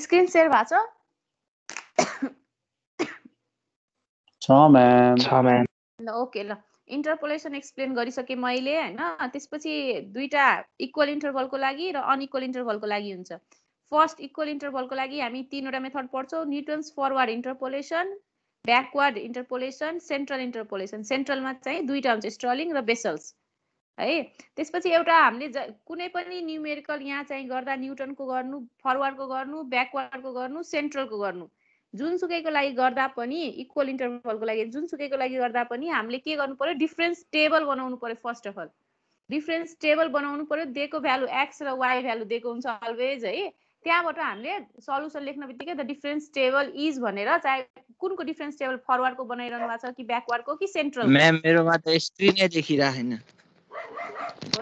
Screen share भएको छ ma'am. ल ओके ल इन्टरपोलेसन एक्सप्लेन गरिसके मैले हैन त्यसपछि दुईटा इक्वल इन्टरभलको लागि र अनइक्वल इन्टरभलको लागि हुन्छ फर्स्ट इक्वल इन्टरभलको लागि हामी तीनवटा मेथड पढ्छौं Newton's forward interpolation backward interpolation central interpolation सेन्ट्रलमा चाहिँ दुईटा हुन्छ स्टर्लिङ र बेसल्स है त्यसपछि एउटा हामीले कुनै पनि न्यूमेरिकल यहाँ चाहिँ गर्दा न्यूटनको गर्नु फरवर्डको गर्नु ब्याकवर्डको गर्नु सेन्ट्रलको गर्नु जुनसुकैको लागि गर्दा पनि इक्वल इन्टरभलको लागि जुनसुकैको लागि गर्दा पनि हामीले के गर्नु पर्यो डिफरेन्स टेबल बनाउनु पर्यो first of all difference table बनाउनु पर्यो दिएको भ्यालु x र y भ्यालु दिएको हुन्छ अलवेज है त्यहाँबाट हामीले सल्युसन लेख्न बित्तिकै द डिफरेन्स टेबल इज भनेर चाहे कुनको डिफरेन्स टेबल फरवर्डको बनाइरहनु भएको छ कि ब्याकवर्डको कि सेन्ट्रल म्याम मेरोमा त स्क्रिनै देखिरहेन हो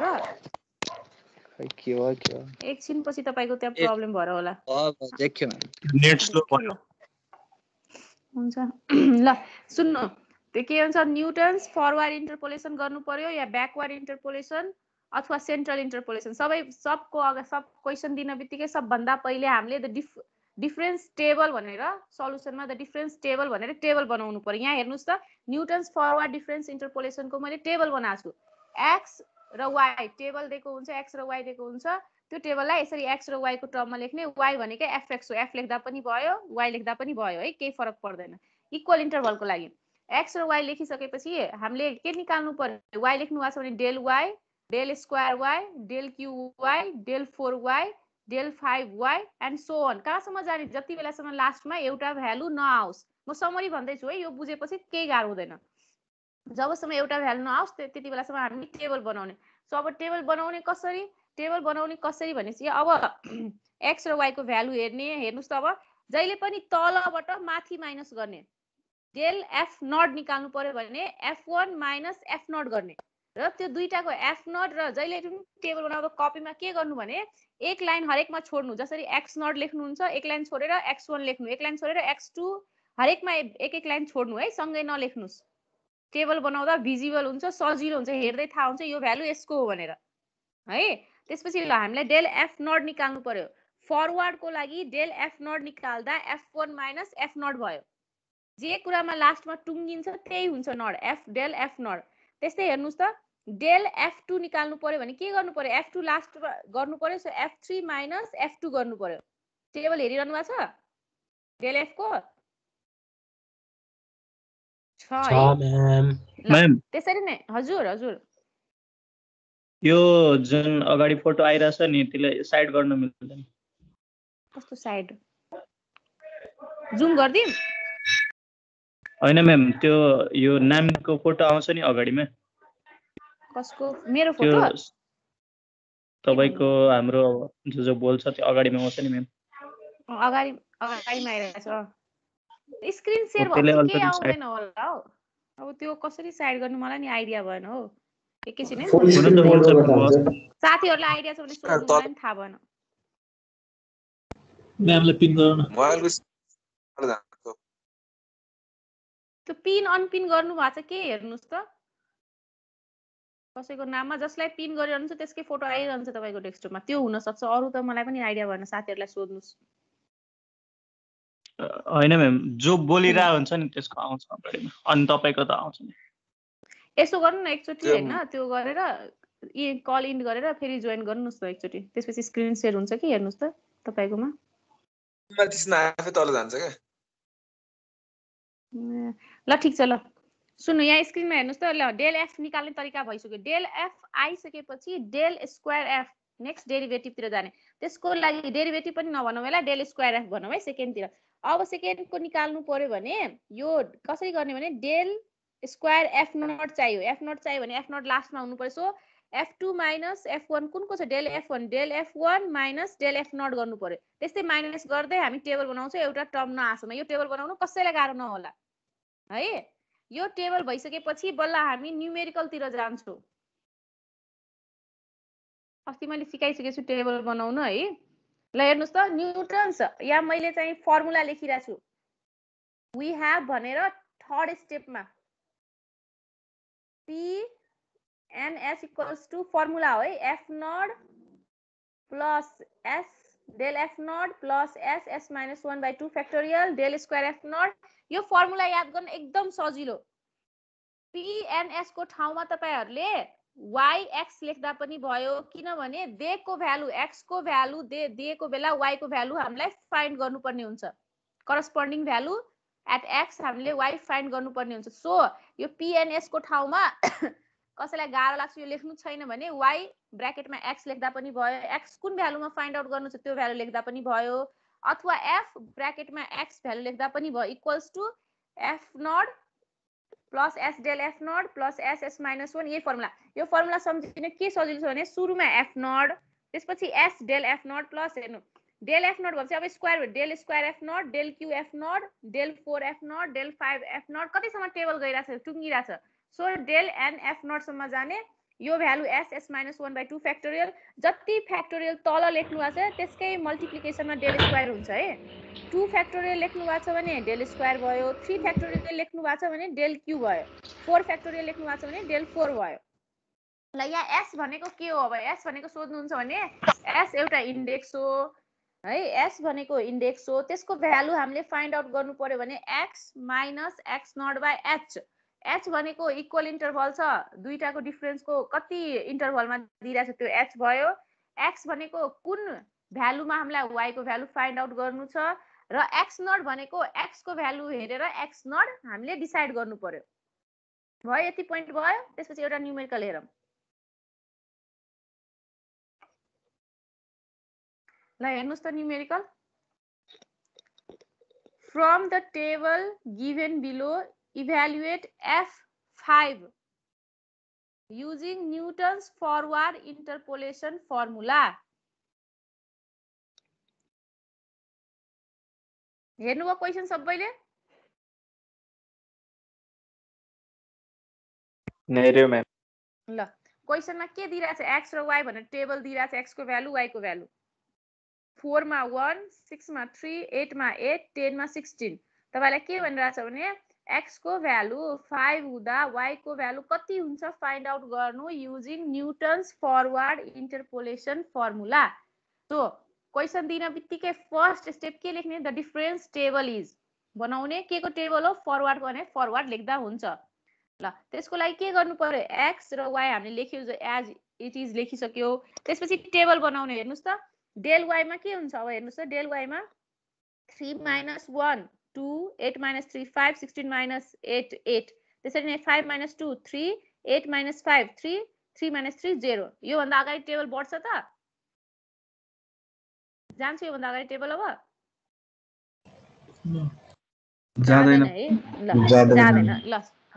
र के हो एकछिन पछि तपाईको त्यहाँ प्रब्लम भएर होला देख्यो नेट स्लो भयो हुन्छ ल सुन्नु त्यो के हुन्छ न्यूटन्स फरवर्ड इन्टरपोलेसन गर्नु पर्यो या ब्याकवर्ड इन्टरपोलेसन अथवा सेन्ट्रल इन्टरपोलेसन सब क्वेशन दिन बित्तिकै सबभन्दा पहिले हामीले द डिफरेन्स टेबल भनेर सल्युसनमा द डिफरेन्स टेबल भनेर टेबल बनाउनु पर्यो यहाँ हेर्नुस् त न्यूटन्स फरवर्ड डिफरेन्स इन्टरपोलेसनको मैले टेबल बनाएको छु x र y टेबल दिएको हुन्छ x र y दिएको हुन्छ त्यो टेबललाई यसरी x र y को टर्ममा लेख्ने y भनेकै fx हो f लेख्दा पनि भयो y लेख्दा पनि भयो है केही फरक पर्दैन इक्वल इन्टरभलको लागि x र y लेखिसकेपछि हामीले के निकाल्नु पर्यो y लेख्नु भएको छ भने del y del square y del Q y del 4y del 5y and so on कहाँसम्म जाने जति बेलासम्म लास्टमा एउटा भ्यालु नआओस् म समरी भन्दै छु है यो बुझेपछि केही गाह्रो हुँदैन जबसम्म एउटा भ्यालु नआओस् त्यति बेलासम्म हामी टेबल बनाउने सो अब टेबल बनाउने कसरी भनेपछि अब x र y को भ्यालु हेर्नुस् त अब जहिले पनि तलबाट माथि माइनस गर्ने डेल f नट निकाल्नु पर्यो भने f1 माइनस f नट गर्ने र त्यो दुईटाको f नट र जहिले पनि टेबल बनाउँदा कपीमा के गर्नु भने एक लाइन हरेकमा छोड्नु जसरी x नट लेख्नुहुन्छ एक लाइन छोडेर x1 लेख्नु एक लाइन छोडेर x2 हरेकमा एक लाइन छोड्नु है सँगै नलेख्नुस् टेबल बनाउँदा भिजिबल हुन्छ सजिलो हुन्छ हेर्दै थाहा हुन्छ यो भ्यालु यसको हो भनेर है त्यसपछि ल हामीलाई डेल f नट निकाल्नु पर्यो फरवर्डको लागि डेल f नट निकाल्दा f1 माइनस f नट भयो जे कुरामा लास्टमा टुङ्गिन्छ त्यही हुन्छ not f del f not त्यस्तै हेर्नुस् त डेल f2 निकाल्नु पर्यो भने के गर्नु पर्यो f2 लास्ट गर्नु पर्यो सो f3 माइनस f2 गर्नु पर्यो टेबल हेरिरहनु भएको छ डेल f को म्याम त्यसरी नै हजुर यो जुन अगाडि फोटो आइराछ नि त्यसलाई साइड गर्न मिल्दैन कस्तो साइड जुम गर्दिम हैन म्याम त्यो यो नामको फोटो आउँछ नि अगाडिमा कसको मेरो फोटो तपाईको हाम्रो जो बोल्छ त्यो अगाडिमा आउँछ नि म्याम अगाडिमा आइरहेछ स्क्रिन शेयर भएको के आउँदैन होला हौ अब त्यो कसरी साइड गर्नु मलाई नि आइडिया भएन हो एकैछिन है साथीहरुलाई आइडिया छ भने सोध्नु मलाई नि थाहा भएन म्यामले पिन गर्नु त्यो पिन अनपिन गर्नु भएको छ के हेर्नुस् त कसैको नाममा जसलाई पिन गरिरहन्छ त्यसकै फोटो आइरहन्छ तपाईको डेस्कटपमा त्यो हुन सक्छ अरु त मलाई पनि आइडिया भएन साथीहरुलाई सोध्नुस् हैन म्याम जो बोलिरा हुन्छ नि त्यसको आउँछ अगाडिमा अनि तपाईको त आउँछ नि यसो गर्नु न एकचोटी हैन त्यो गरेर कल इन गरेर फेरि जोइन गर्नुस् त एकचोटी त्यसपछि स्क्रिन शेयर हुन्छ कि हेर्नुस् त तपाईकोमा त्यसमा आफै तल जान्छ के ल ठीक छ ल सुन्नु यहाँ स्क्रिनमा हेर्नुस् त ल डेल एफ निकाल्ने तरिका भइसक्यो डेल एफ आइसकेपछि डेल स्क्वायर एफ नेक्स्ट डेरिभेटिभतिर जाने त्यसको लागि डेरिभेटिभ पनि नभनौँ होला डेल स्क्वायर एफ भनौँ है सेकेन्डतिर अब सेकेन्डको निकाल्नु पर्यो भने यो कसरी गर्ने भने डेल स्क्वायर एफ नट चाहियो भने एफ नट लास्टमा हुनु पर्छ सो f2 माइनस f1 कुनको छ del f1 minus del f not गर्नु पर्यो त्यस्तै माइनस गर्दै हामी टेबल बनाउँछौं एउटा टर्म नआसमा यो टेबल बनाउनु कसैलाई गाह्रो नहोला है यो टेबल भइसकेपछि बल्ल हामी न्यूमेरिकल तिर जान्छौं अस्ति मैले सिकाइसकेछु टेबल बनाउन है ल हेर्नुस् त न्यूटन्स या मैले चाहिँ फर्मुला लेखिराछु वी हैव भनेर थर्ड स्टेपमा p and s equals to formula हो है f nought plus s del f not plus s s minus 1 by 2 factorial del square f not. यो फर्मुला याद गर्न एकदम सजिलो। p and s को ठाउँमा तपाईहरुले yx लेख्दा पनि भयो, किनभने दिएको भ्यालु x को भ्यालु दिएको बेला y को भ्यालु हामीलाई फाइन्ड गर्नुपर्ने हुन्छ। करस्पोन्डिङ भ्यालु एट x हामीले y फाइन्ड गर्नुपर्ने हुन्छ। सो यो p and s को ठाउँमा कसैलाई गाह्रो लाग्छ यो लेख्नु छैन भने y ब्र्याकेटमा x लेख्दा पनि भयो, x कुन भ्यालुमा फाइन्ड आउट गर्नु छ त्यो भ्यालु लेख्दा पनि भयो, अथवा f ब्र्याकेटमा x भ्यालु लेख्दा पनि भयो equals to f not plus s del f not plus s s minus 1। यही फर्मुला। यो फर्मुला सम्झिन के सजिलो छ भने सुरुमा f नॉट त्यसपछि s del f not plus हेर्नु del f नॉट भएपछि अब स्क्वायर भयो del square f nought del q f nought del 4 f nought del 5 f nought. कतिसम्म टेबल गइराछ टुङ्गिराछ। So del n f nought सम्म जाने यो value s s minus 1 by 2 factorial। जति फ्याक्टोरियल तल लेख्नु भएको छ त्यसकै मल्टिप्लिकेसनमा del स्क्वायर हुन्छ है। 2 फ्याक्टोरियल लेख्नु भएको छ भने del स्क्वायर भयो, 3 फ्याक्टोरियल लेख्नु भएको छ भने del क्यू भयो, 4 फ्याक्टोरियल लेख्नु भएको छ भने del 4 भयो। ल यहाँ s भनेको के हो? अब s भनेको सोध्नुहुन्छ भने s एउटा इन्डेक्स हो है, s भनेको इन्डेक्स हो। त्यसको भ्यालु हामीले फाइन्ड आउट गर्नु पर्यो भने x minus x not by h। h भनेको इक्वल इन्टरभल छ, दुईटाको डिफरेन्सको कति इन्टरभलमा दिइराछ त्यो h भयो। x भनेको कुन भ्यालुमा हामीलाई y को भ्यालु फाइन्ड आउट गर्नु छ र x नॉट भनेको x को भ्यालु हेरेर x नॉट हामीले डिसाइड गर्नु पर्यो। भयो यति पोइन्ट भयो। त्यसपछि एउटा न्यूमेरिकल हेरौँ। ल हेर्नुस् त numerical. From the table given below evaluate f5 using Newton's forward interpolation formula। हेर्नुभयो क्वेशन सबैले? हेर्यो म्याम। ल क्वेशनमा के दिइराछ x र y भनेर टेबल दिइराछ, x को भ्यालु y को भ्यालु। 4 मा 1, 6 मा 3, 8 मा 8, 10 मा 16। तपाईलाई के भनिराछ भने x को भ्यालु 5 हुँदा y को भ्यालु कति हुन्छ फाइन्ड आउट गर्नु using Newton's forward interpolation formula. So question दिन बित्तिकै फर्स्ट स्टेप के लेख्ने? द डिफरेन्स टेबल इज बनाउने। के को टेबल हो? फरवर्ड भने फरवर्ड लेख्दा हुन्छ। ल त्यसको लागि के गर्नु पर्यो? x र y हामीले लेख्यो एज इट इज लेखिसक्यो। त्यसपछि टेबल बनाउने। हेर्नुस् त del y मा के हुन्छ? अब हेर्नुस् त del y मा 3 minus 1 2, 8 minus 3 5, 16 minus 8 8। त्यसरी नै 5 minus 2 3, 8 minus 5 3, 3 minus 3 0। यो भन्दा अगाडि टेबल बढ्छ त? जान्छ यो भन्दा अगाडि टेबल? अब जादैन है। ल जादैन।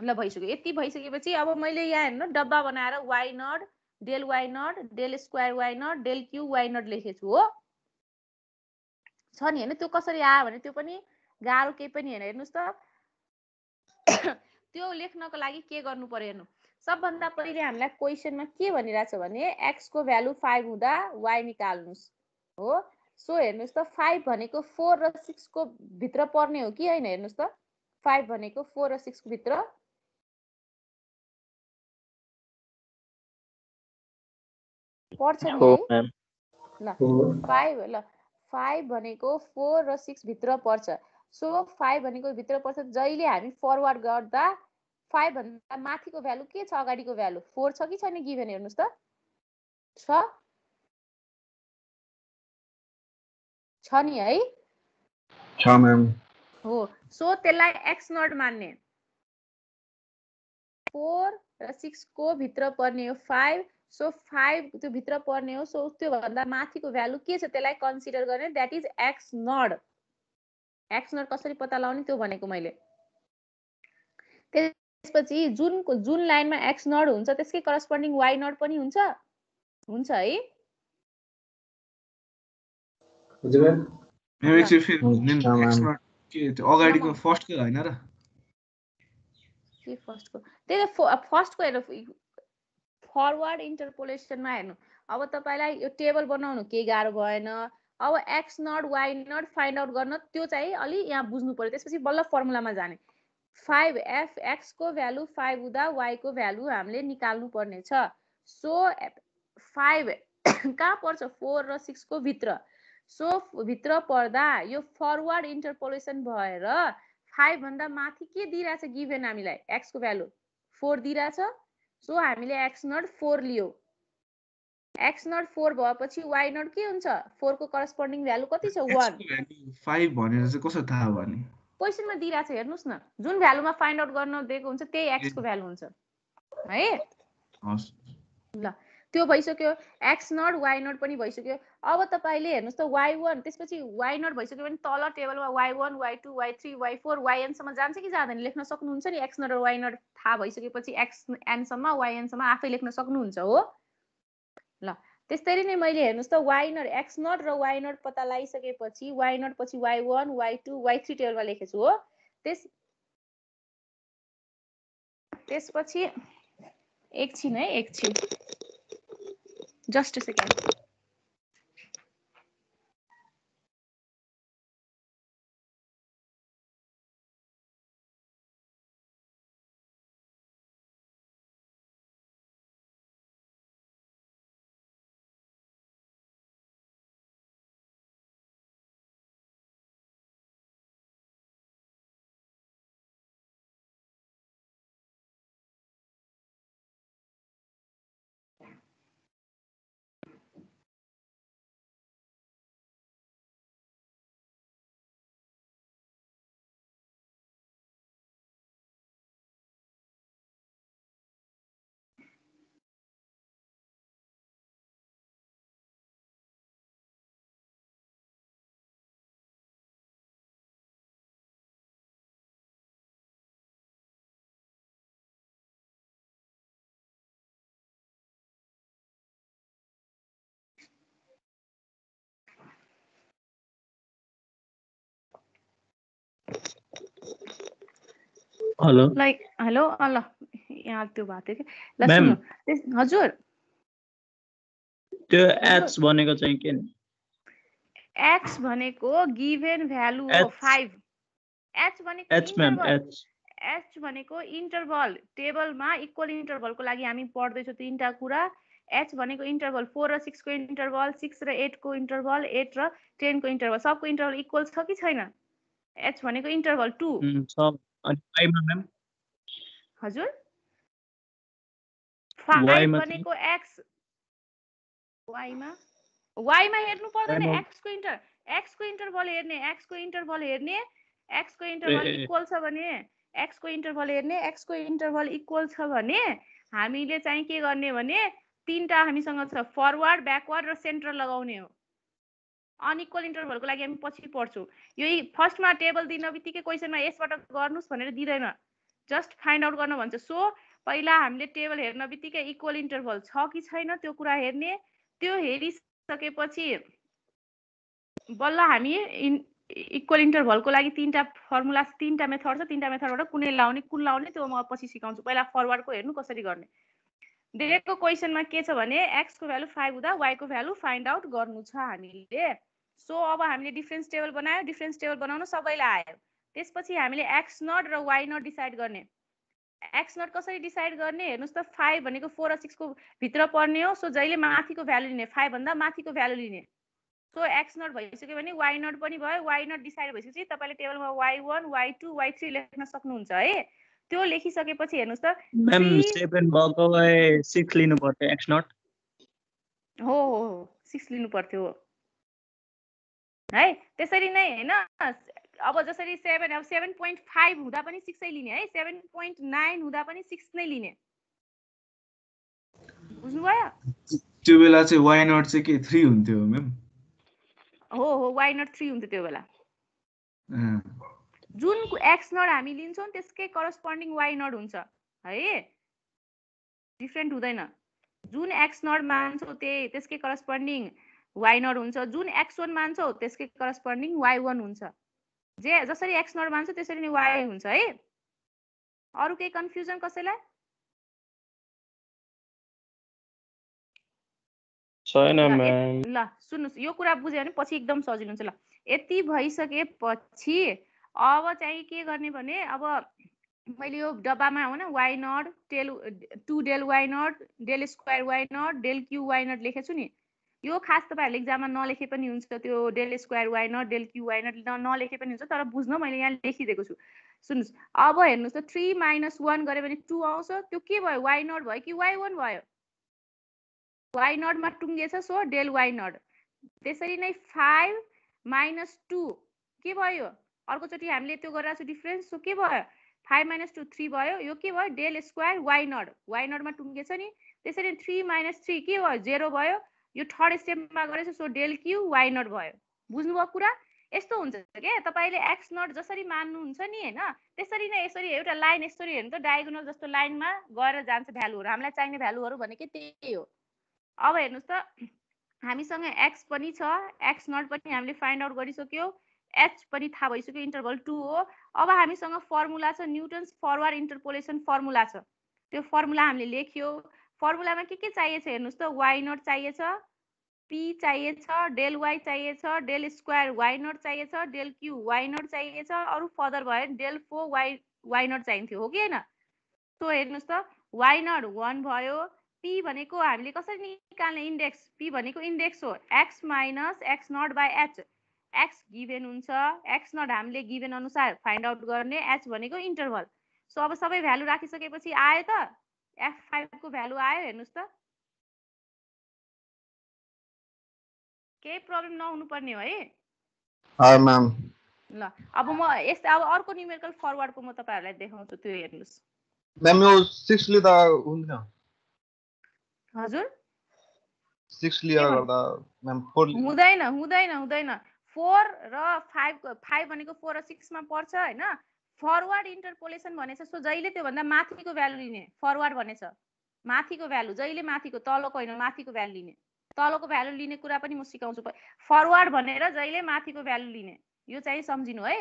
ल भइसक्यो। यति भइसकेपछि अब मैले यहाँ हेर्नु डब्बा बनाएर y nought del y nought del square y nought del q y nought लेखेछु हो। छ नि हैन? त्यो कसरी आयो भने त्यो पनि गाह्रो केही पनि हैन। हेर्नुस् त त्यो लेख्नको लागि के गर्नु पर्यो हेर्नु। सबभन्दा पहिले हामीलाई क्वेशनमा के भनिराछ भने x को भ्यालु 5 हुँदा y निकाल्नुस् हो। सो हेर्नुस् त 5 भनेको 4 र 6 को भित्र पर्ने हो कि हैन? हेर्नुस् त 5 भनेको 4 र 6 को भित्र पर्छ नि है? ल 5 ल 5 भनेको 4 र 6 भित्र पर्छ। सो 5 भनेको भित्र पर्छ। जहिले हामी फरवर्ड गर्दा 5 भन्दा माथिको भ्यालु के छ? अगाडिको भ्यालु 4 छ कि छैन गिभन? हेर्नुस् त छ नि है? छ म्याम। हो। सो त्यसलाई x नट मान्ने। 4 र 6 को भित्र पर्ने हो 5। सो 5 त्यो भित्र पर्ने हो। सो त्यो भन्दा माथिको भ्यालु के छ त्यसलाई कन्सिडर गर्ने, that is x not. x not कसरी पत्ता लगाउने त्यो भनेको मैले। त्यसपछि जुन लाइनमा x नट हुन्छ त्यसकै करस्पोन्डिङ y नट पनि हुन्छ है? हजुर म्याम। म्याम एकचोटि फेरि भन्दिनु x नट के त्यो अगाडिको फर्स्टको हैन र? के फर्स्टको? त्यही त फर्स्टको हेर्नु फरवर्ड इन्टरपोलेसनमा हेर्नु। अब तपाईलाई यो टेबल बनाउनु के गाह्रो भएन। अब x not y not find out गर्न त्यो चाहिँ अलि यहाँ बुझ्नु पर्यो। त्यसपछि बल्ल फर्मुलामा जाने। 5 f x को भ्यालु 5 हुँदा y को भ्यालु हामीले निकाल्नु पर्ने छ। सो 5 कहाँ पर्छ? 4 र 6 को भित्र। सो भित्र पर्दा यो फरवर्ड इन्टरपोलेसन भएर 5 भन्दा माथि के दिइराछ गिभन हामीलाई x को भ्यालु 4 दिइराछ सो हामीले x नट 4 लियो x नट 4 भएपछि y नट के हुन्छ 4 को करस्पोन्डिङ भ्यालु कति छ 1 5 भनेर चाहिँ कसरी थाहा भयो नि क्वेशनमा दिइराछ हेर्नुस् न जुन भ्यालुमा फाइन्ड आउट गर्न दिएको हुन्छ त्यही x को भ्यालु हुन्छ है हस् ल त्यो भइसक्यो x नट y नट पनि भइसक्यो अब तपाईले हेर्नुस् त y1 त्यसपछि y नट भइसक्यो भने तल टेबलमा y1 y2 y3 y4 yn सम्म जान्छ कि जाँदैन लेख्न सक्नुहुन्छ नि x नट र y नट थाहा भइसकेपछि xn सम्म yn सम्म आफै लेख्न सक्नुहुन्छ हो ल त्यसरी नै मैले हेर्नुस् त y नट x नट र y नट पत्ता लगाइसकेपछि y नट पछि y1 y2 y3 टेबलमा लेखेछु हो त्यसपछि एकछिन है एकछिन just a second hello like hello ल यहाँ त्यो भएको थियो कि ल Ma'am. सुन्नु हजुर त्यो h भनेको चाहिँ के नि x भनेको गिभन भ्यालु हो H. 5 h भनेको h ma'am interval h h भनेको इन्टरभल टेबलमा इक्वल इन्टरभलको लागि हामी पढ्दैछौँ तीनटा कुरा h भनेको इन्टरभल 4 र 6 को इन्टरभल 6 र 8 को इन्टरभल 8 र 10 को इन्टरभल सबको इन्टरभल इक्वल छ कि छैन h भनेको इन्टरभल 2 छ अनि y मा मैम हजुर Y 5 मा भनेको x y मा हेर्नु पर्दैन Y मा- x को इन्टरभल हेर्ने x को इन्टरभल हेर्ने x को इन्टरभल ए। इक्वल छ भने x को इन्टरभल हेर्ने x को इन्टरभल इक्वल छ भने हामीले चाहिँ के गर्ने भने तीनटा हामीसँग छ फरवर्ड ब्याकवर्ड र सेन्टर लगाउने हो अनइक्वल इन्टरभलको लागि हामी पछि पढ्छौँ यही फर्स्टमा टेबल दिन बित्तिकै क्वेशनमा यसबाट गर्नुस् भनेर दिदैन जस्ट फाइन्ड आउट गर्न भन्छ सो पहिला हामीले टेबल हेर्न बित्तिकै इक्वल इन्टरभल छ कि छैन त्यो कुरा हेर्ने त्यो हेरिसकेपछि बल्ल हामी इक्वल इन्टरभलको लागि तीनटा फर्मुला तीनटा मेथड छ तीनटा मेथडबाट कुन लाउने त्यो म पछि सिकाउँछु पहिला फरवर्डको हेर्नु कसरी गर्ने दिएको क्वेशनमा के छ भने x को भ्यालु 5 हुँदा y को भ्यालु फाइन्ड आउट गर्नु छ हामीले सो अब हामीले डिफरेन्स टेबल बनायो डिफरेन्स टेबल बनाउन सबैलाई आयो त्यसपछि हामीले x नट र y नट डिसाइड गर्ने x नट कसरी डिसाइड गर्ने हेर्नुस् त 5 भनेको 4 र 6 को भित्र पर्ने हो सो जहिले माथिको भ्यालु लिने 5 भन्दा माथिको भ्यालु लिने सो x नट भइसक्यो भने y नट पनि भयो y नट डिसाइड भइसकेपछि तपाईले टेबलमा y1 y2 y3 लेख्न सक्नुहुन्छ है त्यो लेखिसकेपछि हेर्नुस् त मैम 3 7 भएको भए 6 लिनु पर्थ्यो x नट हो 6 लिनु पर्थ्यो है त्यसरी नै हैन अब जसरी 7 अब 7.5 हुँदा पनि 6 नै लिने है 7.9 हुँदा पनि 6 नै लिने बुझ्नु भयो त्यो बेला चाहिँ y नट चाहिँ के 3 हुन्थ्यो मैम हो y नट 3 हुन्थ्यो त्यो बेला जुन x नट हामी लिन्छौं त्यसकै करस्पोन्डिङ y नट हुन्छ है डिफरेन्ट हुँदैन जुन x नट मान्छौ त्यसकै करस्पोन्डिङ y नट हुन्छ जुन x1 मान्छौ त्यसकै करस्पोन्डिङ y1 हुन्छ जसरी x नट मान्छौ त्यसरी नै y हुन्छ है अरु केही कन्फ्युजन कसैलाई छैन म्याम ल सुन्नुस् यो कुरा बुझ्यो भने पछि एकदम सजिलो हुन्छ ल यति भइसकेपछि अब चाहिँ के गर्ने भने अब मैले यो डब्बामा हो न y nought 2 del y not del square y not del Q y nought लेखेछु नि यो खास तपाईहरुले एक्जाममा नलेखे पनि हुन्छ त्यो del square y nought del Q why nought नलेखे पनि हुन्छ तर बुझ्न मैले यहाँ लेखिदिएको छु सुन्नुस् अब हेर्नुस् त 3 - 1 गरे भने 2 आउँछ त्यो के भयो वाइ नट भयो कि वाइ 1 भयो वाइ नट मा टुङ्गेछ सो डेल वाइ नट त्यसरी नै 5 - 2 के भयो अर्को चोटी हामीले त्यो गरिरहेको छु डिफरेन्स सो के भयो 5 - 2 3 भयो यो के भयो डेल स्क्वायर वाइ नट मा टुङ्गेछ नि त्यसरी 3 - 3 के भयो 0 भयो यो थर्ड स्टेपमा गरेछ so del Q why naught भयो बुझ्नुभयो कुरा यस्तो हुन्छ के तपाईले x नट जसरी मान्नुहुन्छ नि हैन त्यसरी नै यसरी एउटा लाइन यसरी हेर्नु त डायगोनल जस्तो लाइनमा गएर जान्छ भ्यालुहरु हामीलाई चाहिने भ्यालुहरु भनेकै त्यही हो अब हेर्नुस् त हामीसँग x पनि छ x नट पनि हामीले फाइन्ड आउट गरिसक्यो h पनि थाहा भइसक्यो इन्टरभल 2 हो अब हामीसँग फर्मुला छ न्युटन्स फरवर्ड इन्टरपोलेसन फर्मुला छ त्यो फर्मुला हामीले लेख्यो फर्मुलामा के चाहिएको छ हेर्नुस् त y नट चाहिएको छ p चाहिएको छ डेल y चाहिएको छ डेल स्क्वायर y नट चाहिएको छ डेल q y नट चाहिएको छ अरु फर्दर भयो डेल 4 y नट चाहिन्थ्यो हो कि हैन सो हेर्नुस् त y नट 1 भयो p भनेको हामीले कसरी निकाल्ने इन्डेक्स p भनेको इन्डेक्स हो x - x naught by h x given हुन्छ x नट हामीले गिभन अनुसार फाइन्ड आउट गर्ने h भनेको इन्टरभल सो अब सबै भ्यालु राखिसकेपछि आयो त f5 को भ्यालु आयो हेर्नुस् त केही प्रब्लम नहुनु पर्ने हो है हाय म्याम ल अब म यस्तो अब अर्को न्युमेरिकल फरवर्ड को म तपाईहरुलाई देखाउँछु त्यो हेर्नुस् म्याम यो 6 ले त हुँदैन हजुर 6 लिएर गर्दा म्याम 4 हुँदैन 4 र 5 भनेको 4 र 6 मा पर्छ हैन फरवर्ड इन्टरपोलेसन भनेछ सो जहिले त्यो भन्दा माथिको भ्यालु लिने फरवर्ड भनेछ माथिको भ्यालु जहिले माथिको तलको हैन माथिको भ्यालु लिने तलको भ्यालु लिने कुरा पनि म सिकाउँछु फरवर्ड भनेर जहिले माथिको भ्यालु लिने यो चाहिँ सम्झिनु है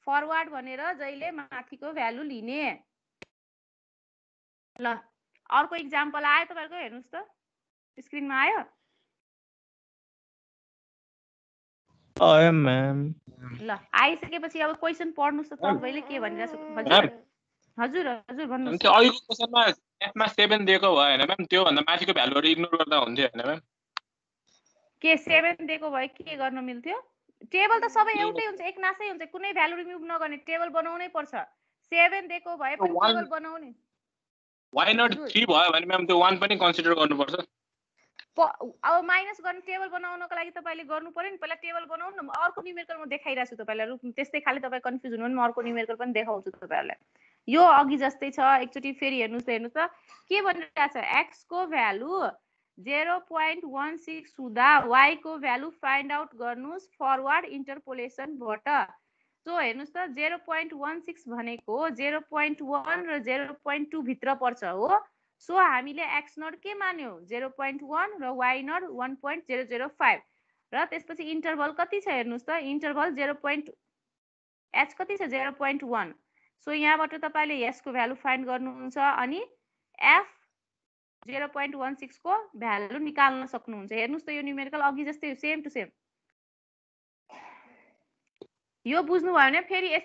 फरवर्ड भनेर जहिले माथिको भ्यालु लिने ल अर्को एक्जाम्पल आयो तपाईहरुको हेर्नुस् त स्क्रिनमा आयो आयो म्याम ल आइसकेपछि अब क्वेशन पढ्नुस् त तपाईले के भनिरहेछ हजुर हजुर भन्नुस् त्यो अघिको क्वेशनमा f मा 7 दिएको भयो हैन म्याम त्यो भन्दा माथिको भ्यालुहरु इग्नोर गर्दा हुन्थ्यो हैन म्याम के 7 दिएको भए के गर्न मिल्थ्यो टेबल त सबै एउटै हुन्छ एक नासै हुन्छ कुनै भ्यालु रिमुभ नगर्ने टेबल बनाउनै पर्छ 7 दिएको भए पनि टेबल बनाउने y नट 3 भयो भने म्याम त्यो 1 पनि कन्सिडर गर्नुपर्छ अब माइनस गर्ने टेबल बनाउनको लागि तपाईले गर्नु पर्यो नि पहिला टेबल बनाउनु न अर्को न्युमेरिकल म देखाइराछु तपाईलाई रुम त्यस्तै खाली तपाई कन्फ्युज हुनु म अर्को न्युमेरिकल पनि देखाउँछु तपाईहरुलाई यो अघि जस्तै छ एकचोटी फेरि हेर्नुस् त के भनिरहेछ x को भ्यालु 0.16 हुँदा y को भ्यालु फाइन्ड आउट गर्नुस् फरवर्ड इन्टरपोलेसन बाट सो हेर्नुस् त 0.16 भनेको 0.1 र 0.2 भित्र पर्छ हो सो हामीले x नट के मान्यो 0.1 र y नट 1.005 र त्यसपछि इन्टरभल कति छ हेर्नुस् त इन्टरभल 0. h कति छ 0.1 सो यहाँबाट तपाईले s को भ्यालु फाइन्ड गर्नुहुन्छ अनि f 0.16 को भ्यालु निकाल्न सक्नुहुन्छ हेर्नुस् त यो न्युमेरिकल अघि जस्तै सेम टु सेम यो बुझ्नु भयो भने फेरि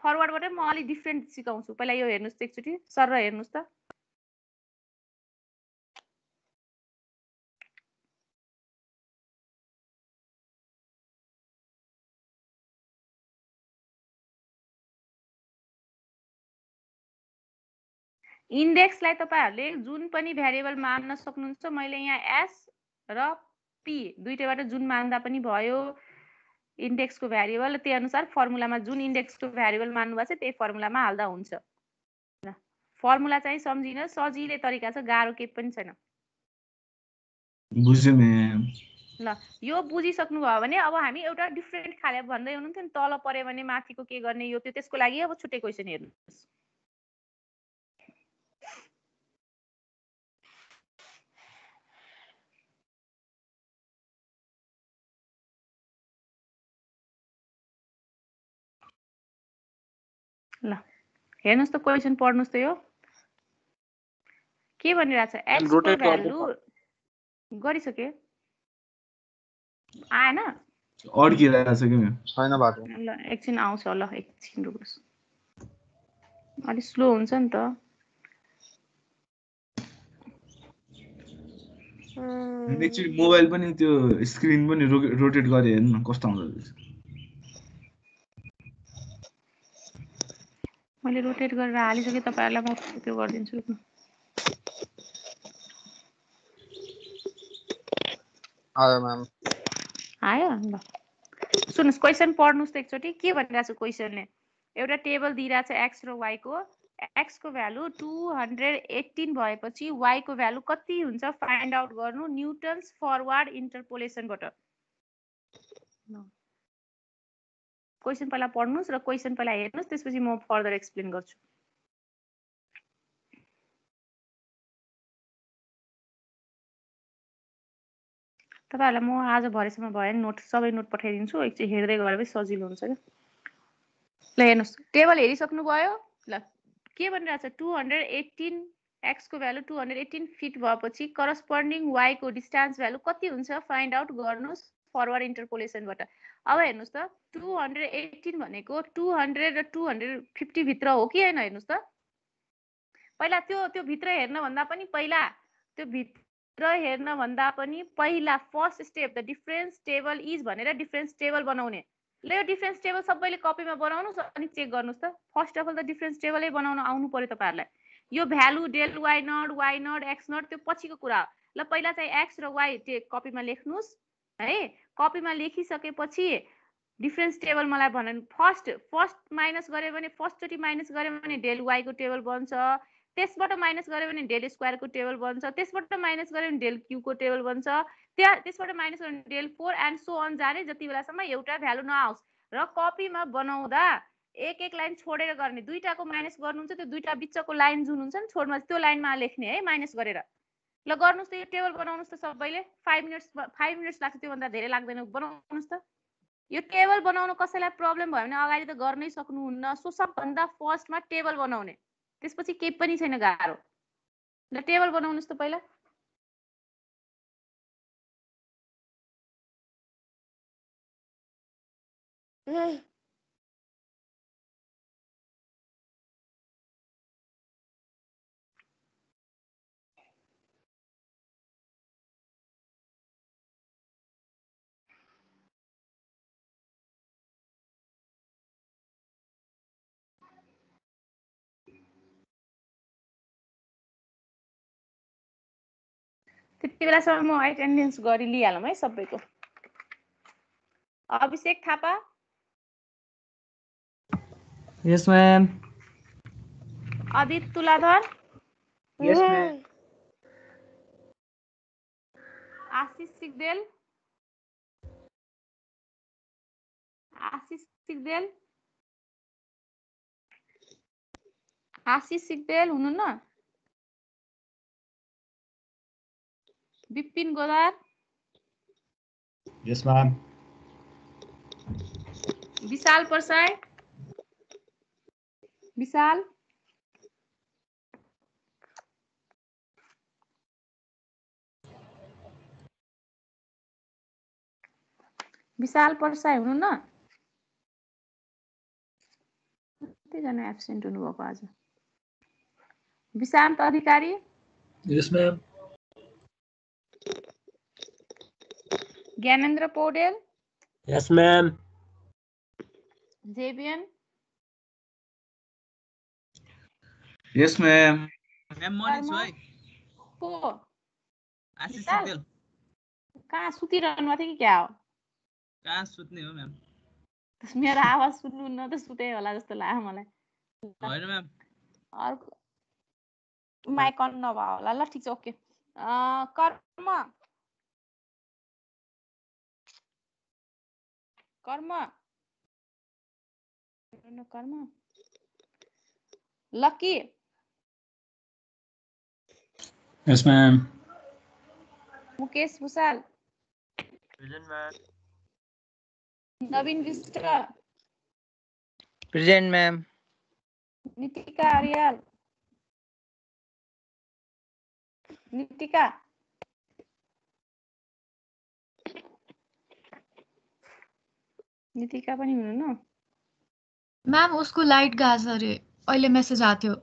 फरवर्डबाट म अलि डिफरेन्ट सिकाउँछु पहिला यो हेर्नुस् त एकचोटी सर हेर्नुस् त इन्डेक्सलाई तपाईहरुले जुन पनि भ्यारिएबल मान्न सक्नुहुन्छ मैले यहाँ s र p दुईटैबाट जुन मान्दा पनि भयो इन्डेक्सको भ्यारिएबल त्यही अनुसार फर्मुलामा जुन इन्डेक्सको भ्यारिएबल मान्नु भएको छ त्यही फर्मुलामा हाल्दा हुन्छ ल फर्मुला चाहिँ सम्झिन सजिलै तरिका छ गाह्रो केही पनि छैन बुझ्यो म्याम ल यो बुझिसक्नु भयो भने अब हामी एउटा डिफरेन्ट खाले भन्दै हुनुहुन्थ्यो नि तल परे भने माथिको के गर्ने यो त्यसको लागि अब छुट्टै क्वेशन हेर्नुस् ल हेर्नुस् त क्वेशन पढ्नुस् त यो के भनिरहेछ x को भ्यालु गरिसके आएन अड्किरहेछ के म्याम छैन बाटो ल एकछिन आउँछ ल एकछिन रुक्नुस् अलि स्लो हुन्छ नि त एक्चुअली मोबाइल पनि त्यो स्क्रिन पनि रोटेट गरे हेर्नु न कस्तो आउँछ मैले रोटेट गरेर हालिसके तपाईहरुलाई म त्यो गर्दिन्छु आयो म्याम आयो ल सुन्नुस् क्वेशन पढ्नुस् त एकचोटी के भनिरहेछ क्वेशनले एउटा टेबल दिइरहेछ x र y को x को भ्यालु 218 भएपछि y को भ्यालु कति हुन्छ फाइन्ड आउट गर्नु न्यूटन्स फरवर्ड इन्टरपोलेसनबाट क्वेशन पहिला पढ्नुस् र क्वेशन पहिला हेर्नुस् त्यसपछि म फर्दर एक्सप्लेन गर्छु तपाईहरुलाई म आज भरेसम्म भयो नोट सबै नोट पठाइदिन्छु एकचोटी हेर्दै गरे सजिलो हुन्छ के ल हेर्नुस् टेबल हेरिसक्नु भयो ल के भनिरहेछ 218 x को भ्यालु 218 फिट भएपछि करस्पोन्डिङ y को डिस्टेन्स भ्यालु कति हुन्छ फाइन्ड आउट गर्नुस् फरवर्ड इन्टरपोलेसनबाट अब हेर्नुस् त 218 भनेको 200 र 250 भित्र हो कि हैन हेर्नुस् त पहिला त्यो भित्र हेर्न भन्दा पनि पहिला first step the difference table is भनेर डिफरेन्स टेबल बनाउने ल यो डिफरेन्स टेबल सबैले कपीमा बनाउनुस् अनि चेक गर्नुस् त फर्स्ट अफ अल त डिफरेन्स टेबलै बनाउन आउनु पर्यो तपाईहरुलाई यो value del y naught x naught त्यो पछिको कुरा हो ल पहिला चाहिँ x र y कपीमा लेख्नुस् है कपीमा लेखिसकेपछि डिफरेन्स टेबल मलाई भन्नु फर्स्ट माइनस गरे भने फर्स्ट चोटी माइनस गरे भने डेल y को टेबल बन्छ त्यसबाट माइनस गरे भने डेल स्क्वायर को टेबल बन्छ त्यसबाट माइनस गरे भने डेल क्यू को टेबल बन्छ त्यसबाट माइनस गरे भने डेल 4 एन्ड सो अन जाने जति बेलासम्म एउटा भ्यालु नआओस् र कपीमा बनाउँदा एक लाइन छोडेर गर्ने दुईटाको माइनस गर्नुहुन्छ त्यो दुईटा बिचको लाइन जुन हुन्छ नि छोड्नुमा त्यो लाइनमा लेख्ने है माइनस गरेर ल गर्नुस् त यो टेबल बनाउनुस् त सबैले 5 मिनेट्स लाग्छ त्यो भन्दा धेरै लाग्दैन बनाउनुस् त यो टेबल बनाउन कसैलाई प्रब्लम भयो भने अगाडि त गर्नै सक्नुहुन्न सो सबभन्दा फर्स्टमा टेबल बनाउने त्यसपछि केही पनि छैन गाह्रो ल टेबल बनाउनुस् त पहिला त्यति बेलासम्म म एटेन्डेन्स गरि लिहालौँ है सबैको अभिषेक थापा यस म्याम अदित तुलाधर यस म्याम आशिष सिग्देल आशिष सिग्देल हुनुहुन्न विपिन गोदार यस म्याम विशाल प्रसाई विशाल प्रसाई हुनुहुन्न कतिजना एब्सेन्ट हुनुभएको आज विशान्त अधिकारी यस म्याम ज्ञानेन्द्र पौडेल यस म्याम जेबियन यस म्याम म्याम मर्निङ छु है को आशिष सिग्देल कहाँ सुतिरहनु भएको थियो कि क्या हो कहाँ सुत्ने हो म्याम मेरो आवाज सुन्नुहुन्न त सुते होला जस्तो लाग्यो मलाई होइन म्याम अर्को माइक अन नभयो होला ल ठिक छ okay Karma Lucky yes ma'am Mukesh Bhusal present ma'am Naveen Bista present ma'am Nitika Aryal Nitika पनि हुनुहुन्न मैम उसको लाइट गएको छ अरे अहिले मेसेज आएको थियो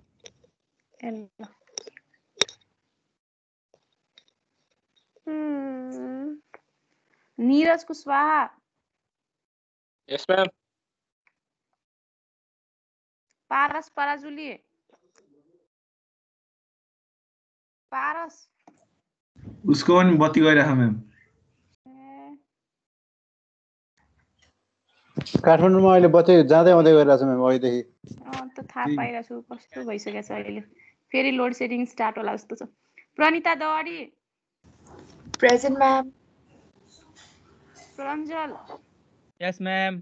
नीरज कुशवाहा यस मैम पारस पराजुली पारस उसको पनि बत्ती गइराख म्याम काठमाडौँमा अहिले बत्ती जाँदै आउँदै गरिरहेछ म्याम अहिलेदेखि त थाहा पाइरहेछु कस्तो भइसकेको छ अहिले फेरि लोड सेडिङ स्टार्ट होला जस्तो छ Pranita Dawadi present ma'am Pranjal yes ma'am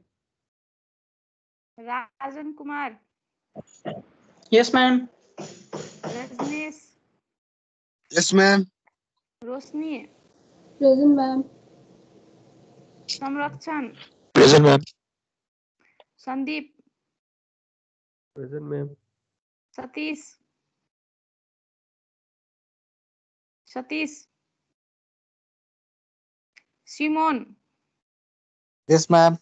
Rajan Kumar Yes, ma'am. Rajneesh Yes, ma'am. Roshani present ma'am Sanrakshan present ma'am Sandeep Present, ma'am. Satish Simon yes ma'am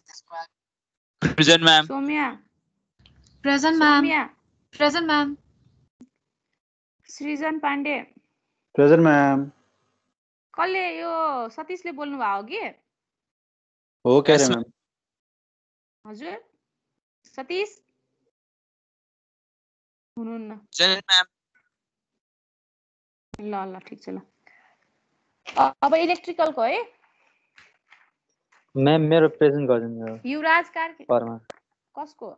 present ma'am Saumya present ma'am Saumya present ma'am Srijan Pandey present ma'am कसले यो सतीशले बोल्नु भयो कि हो के अरे म्याम हजुर सतीश हुनुहुन्न प्रेजेन्ट मैम ल ल ठिक छ ल अब इलेक्ट्रिकलको है म्याम मेरो प्रेजेन्ट गरिदिनु युवराज कार्की परमा कसको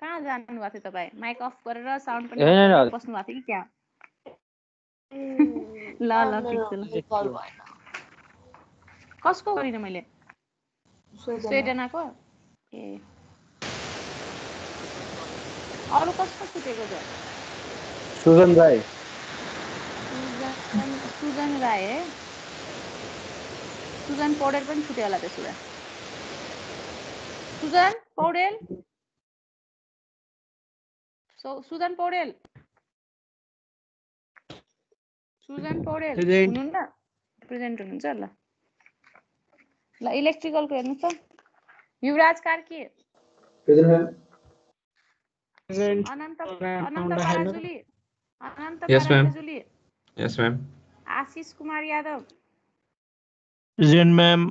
कहाँ जानु भएको थियो तपाईँ माइक अफ गरेर साउन्ड पनि होइन, अफ गरेर होइन। बस्नु भएको थियो कि क्या ल ल ठिक छ ल कसको गरिनँ मैले स्वेदनाको ए अरू कसको छुटेको छ सुजन राई सुजन राई है सुजन पौडेल पनि छुट्यो होला त्यसो भए सुजन पौडेल सुजन पौडेल हुनुहुन्न प्रेजेन्ट हुनुहुन्छ ल ल इलेक्ट्रिकलको हेर्नुहोस् त युवराज कार्की प्रेजेन्ट म्याम अनन्त पराजुली Yes, ma'am. पराजुली यस ma'am Ashish Kumar Yadav Present, ma'am.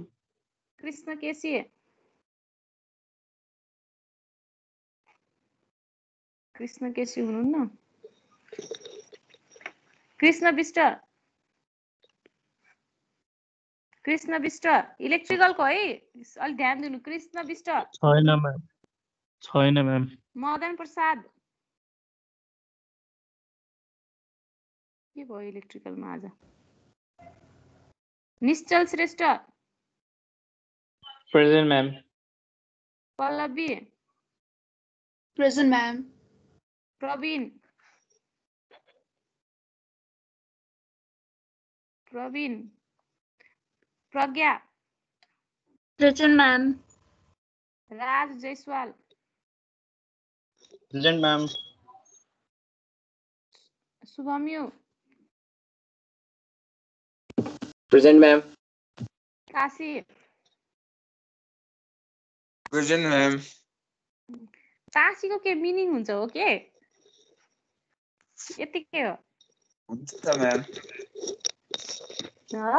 Krishna KC हुनुहुन्न कृष्ण विष्ट इलेक्ट्रिकलको है अलि ध्यान दिनु कृष्ण विष्ट छैन म्याम मदन प्रसाद के भयो इलेक्ट्रिकलमा आज Nischal Shrestha present ma'am Pallavi present ma'am Praveen Pragya present ma'am Raj Jaiswal Present, ma'am. Shubhamyu present ma'am Kashi present ma'am काशीको के मिनिङ हुन्छ हो के यतिकै हो हुन्छ मैम ह?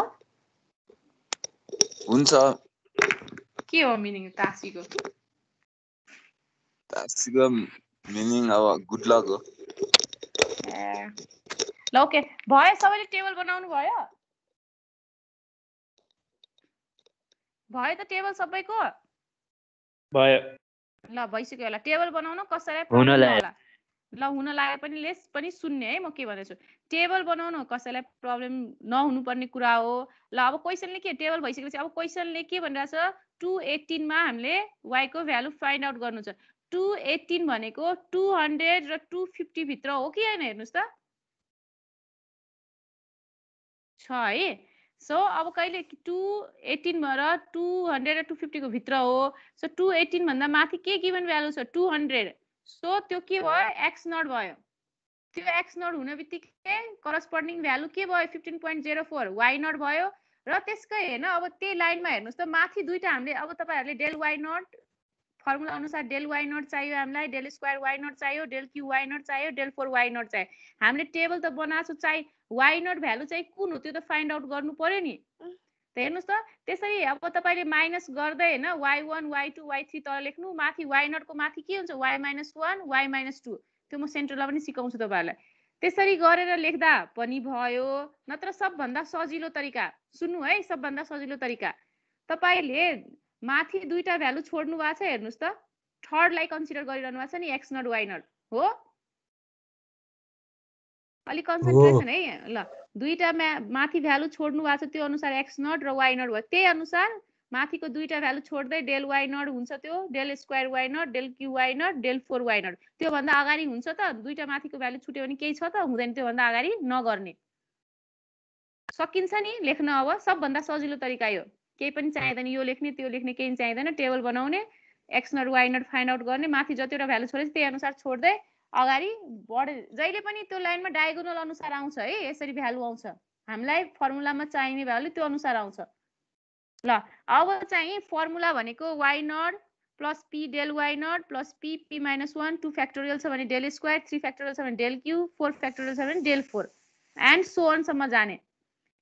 हुन्छ के हो मिनिङ काशीको तासीको मिनिङ अब गुड लक हो ए ल ओके भयो सबैले टेबल बनाउनु भयो त टेबल सबैको भयो ल भइसक्यो होला टेबल बनाउनु कसैलाई हुन प्रब्लम लाग्यो। नहोला ल हुन लाग्यो पनि लेस पनि सुन्ने है म के भनेछु टेबल बनाउनु कसैलाई प्रब्लम नहुनु पर्ने कुरा हो ल अब क्वेसनले के टेबल भइसकेपछि अब क्वेसनले के भनिरहेछ 218 मा हामीले y को भ्यालु फाइन्ड आउट गर्नु छ 218 भनेको 200 र 250 भित्र हो कि हैन हेर्नुस् त छ है सो अब कहिले 218 र 200 र 250 को भित्र हो सो 218 भन्दा माथि के गिभन भ्यालु छ 200 सो त्यो के भयो x नट भयो त्यो x नट हुन बित्तिकै करस्पोन्डिङ भ्यालु के भयो 15.04 y नट भयो र त्यसकै हैन अब त्यही लाइनमा हेर्नुस् त माथि दुईटा हामीले अब तपाईहरुले डेल y नट फर्मुला अनुसार डेल y नट चाहियो हामीलाई डेल स्क्वायर y नट चाहियो डेल q y नट चाहियो डेल 4 y नट चाहियो हामीले टेबल त बनाएको चाहिँ y नट भ्यालु चाहिँ कुन हो त्यो त फाइन्ड आउट गर्नु पर्यो नि हेर्नुस् त त्यसरी अब तपाईले माइनस गर्दै हैन y1 y2 y3 तल लेख्नु माथि y0 को माथि के हुन्छ y - 1 y - 2 त्यो म सेन्टरमा पनि सिकाउँछु तपाईहरुलाई त्यसरी गरेर लेख्दा पनि भयो नत्र सबभन्दा सजिलो तरिका सुन्नु है सबभन्दा सजिलो तरिका तपाईले माथि दुईटा भ्यालु छोड्नु भएको छ हेर्नुस् त थर्ड लाई कन्सिडर गरिरहनु भएको छ नि x0 y0 हो अलि कन्सन्ट्रेसन है ल दुईटा माथि भ्यालु छोड्नु भएको छ त्यो अनुसार x0 र y0 भयो त्यही अनुसार माथिको दुईटा भ्यालु छोड्दै del y0 हुन्छ त्यो del square y0 del q y0 del 4 y0 त्यो भन्दा अगाडि हुन्छ त दुईटा माथिको भ्यालु छुट्यो भने केही छ त हुँदैन त्यो भन्दा अगाडि नगर्ने सकिन्छ नि लेख्न अब सबभन्दा सजिलो तरिका यो केही पनि चाहिदैन यो लेख्ने त्यो लेख्ने केही चाहिदैन टेबल बनाउने x0 y0 फाइन्ड आउट गर्ने माथि जतिवटा भ्यालु छोडेछ त्यही अनुसार छोड्दै अगाडि बढे जहिले पनि त्यो लाइनमा डायगोनल अनुसार आउँछ है यसरी भ्यालु आउँछ हामीलाई फर्मुलामा चाहिने भ्यालु त्यो अनुसार आउँछ ल अब चाहिँ फर्मुला भनेको y0 plus p del y0 plus p p minus 1 2 factorial छ भने del square 3 factorial छ भने del q 4 factorial छ भने del 4 and so on सम्म जाने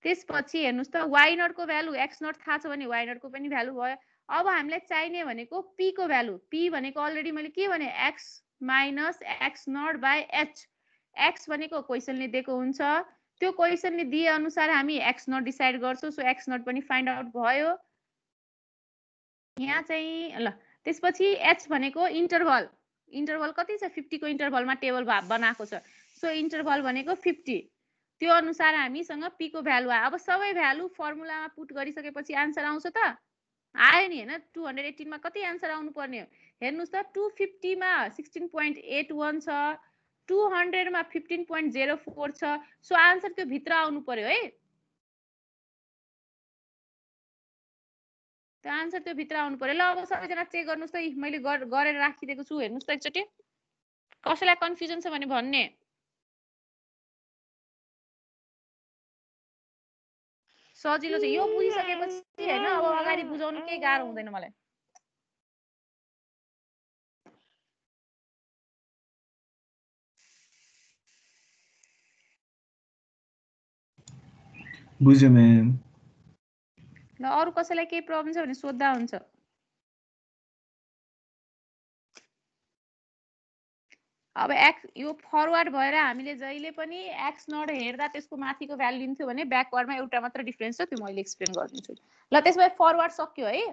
त्यसपछि हेर्नुस् त y0 को भ्यालु x0 थाहा छ भने y0 को पनि भ्यालु भयो अब हामीलाई चाहिने भनेको p को भ्यालु p भनेको अलरेडी मैले के भने x minus x0 by h x भनेको क्वेशनले दिएको हुन्छ त्यो क्वेशनले दिए अनुसार हामी x0 डिसाइड गर्छौं सो x0 पनि फाइन्ड आउट भयो यहाँ चाहिँ ल त्यसपछि h भनेको इन्टरभल इन्टरभल कति छ 50 को इन्टरभलमा टेबल बनाएको छ सो इन्टरभल भनेको 50 त्यो अनुसार हामीसँग p को भ्यालु आयो अब सबै भ्यालु फर्मुलामा पुट गरिसकेपछि आन्सर आउँछ त आयो नि हैन 218 मा कति आन्सर आउनु पर्ने हो हेर्नुस् त 250 मा 16.81 छ 200 मा 15.04 छ सो आन्सर त्यो भित्र आउनु पर्यो है त्यो आन्सर त्यो भित्र आउनु पर्यो ल अब सबैजना चेक गर्नुस् त मैले गरेर राखिदिएको छु हेर्नुस् त एकचोटी कसैलाई कन्फ्युजन छ भने भन्ने सजिलो छ यो बुझिसकेपछि हैन अब अगाडि बुझाउनु केही गाह्रो हुँदैन मलाई बुझ्यो म्याम ल अरु कसैलाई केही प्रब्लम छ भने सोध्दा हुन्छ अब x यो फरवर्ड भएर हामीले जहिले पनि x0 हेर्दा त्यसको माथिको भ्यालु लिन्थ्यो भने ब्याकवर्डमा एउटा मात्र डिफरेन्स छ त्यो मैले एक्सप्लेन गर्दिन्छु ल त्यसमै फरवर्ड सक्यो है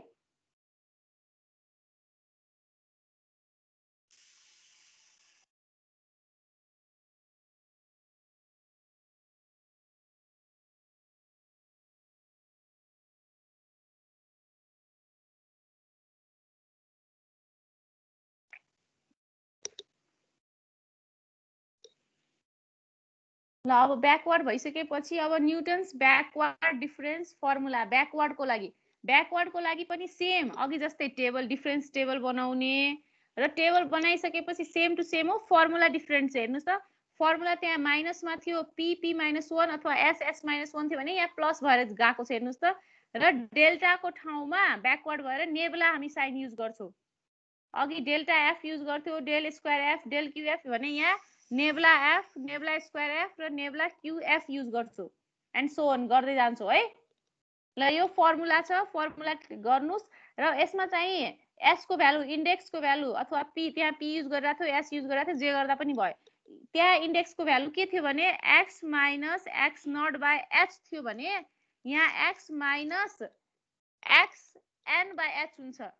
ल अब ब्याकवर्ड भइसकेपछि अब न्यूटन्स ब्याकवर्ड डिफरेन्स फर्मुला ब्याकवर्डको लागि पनि सेम अघि जस्तै टेबल डिफरेन्स टेबल बनाउने र टेबल बनाइसकेपछि सेम टु सेम हो फर्मुला डिफरेन्ट छ हेर्नुस् त फर्मुला त्यहाँ माइनसमा थियो p -1 अथवा s -1 थियो भने यहाँ प्लस भएर गएको छ हेर्नुस् त र डेल्टाको ठाउँमा ब्याकवर्ड भएर नेबुला हामी साइन युज गर्छौं अघि डेल्टा f युज गर्थ्यो del square f del qf भने यहाँ nabla f nabla square f र नेबुला qf युज गर्छौं एन्ड सो अन गर्दै जान्छौं है ल यो फर्मुला छ फर्मुला गर्नुस् र यसमा चाहिँ s को भ्यालु इन्डेक्स को भ्यालु अथवा p त्यहाँ p युज गरिराथ्यो s युज गरिराथ्यो जे गर्दा पनि भयो त्यहाँ इन्डेक्स को भ्यालु के थियो भने x - x0 by h थियो भने यहाँ x - xn by h हुन्छ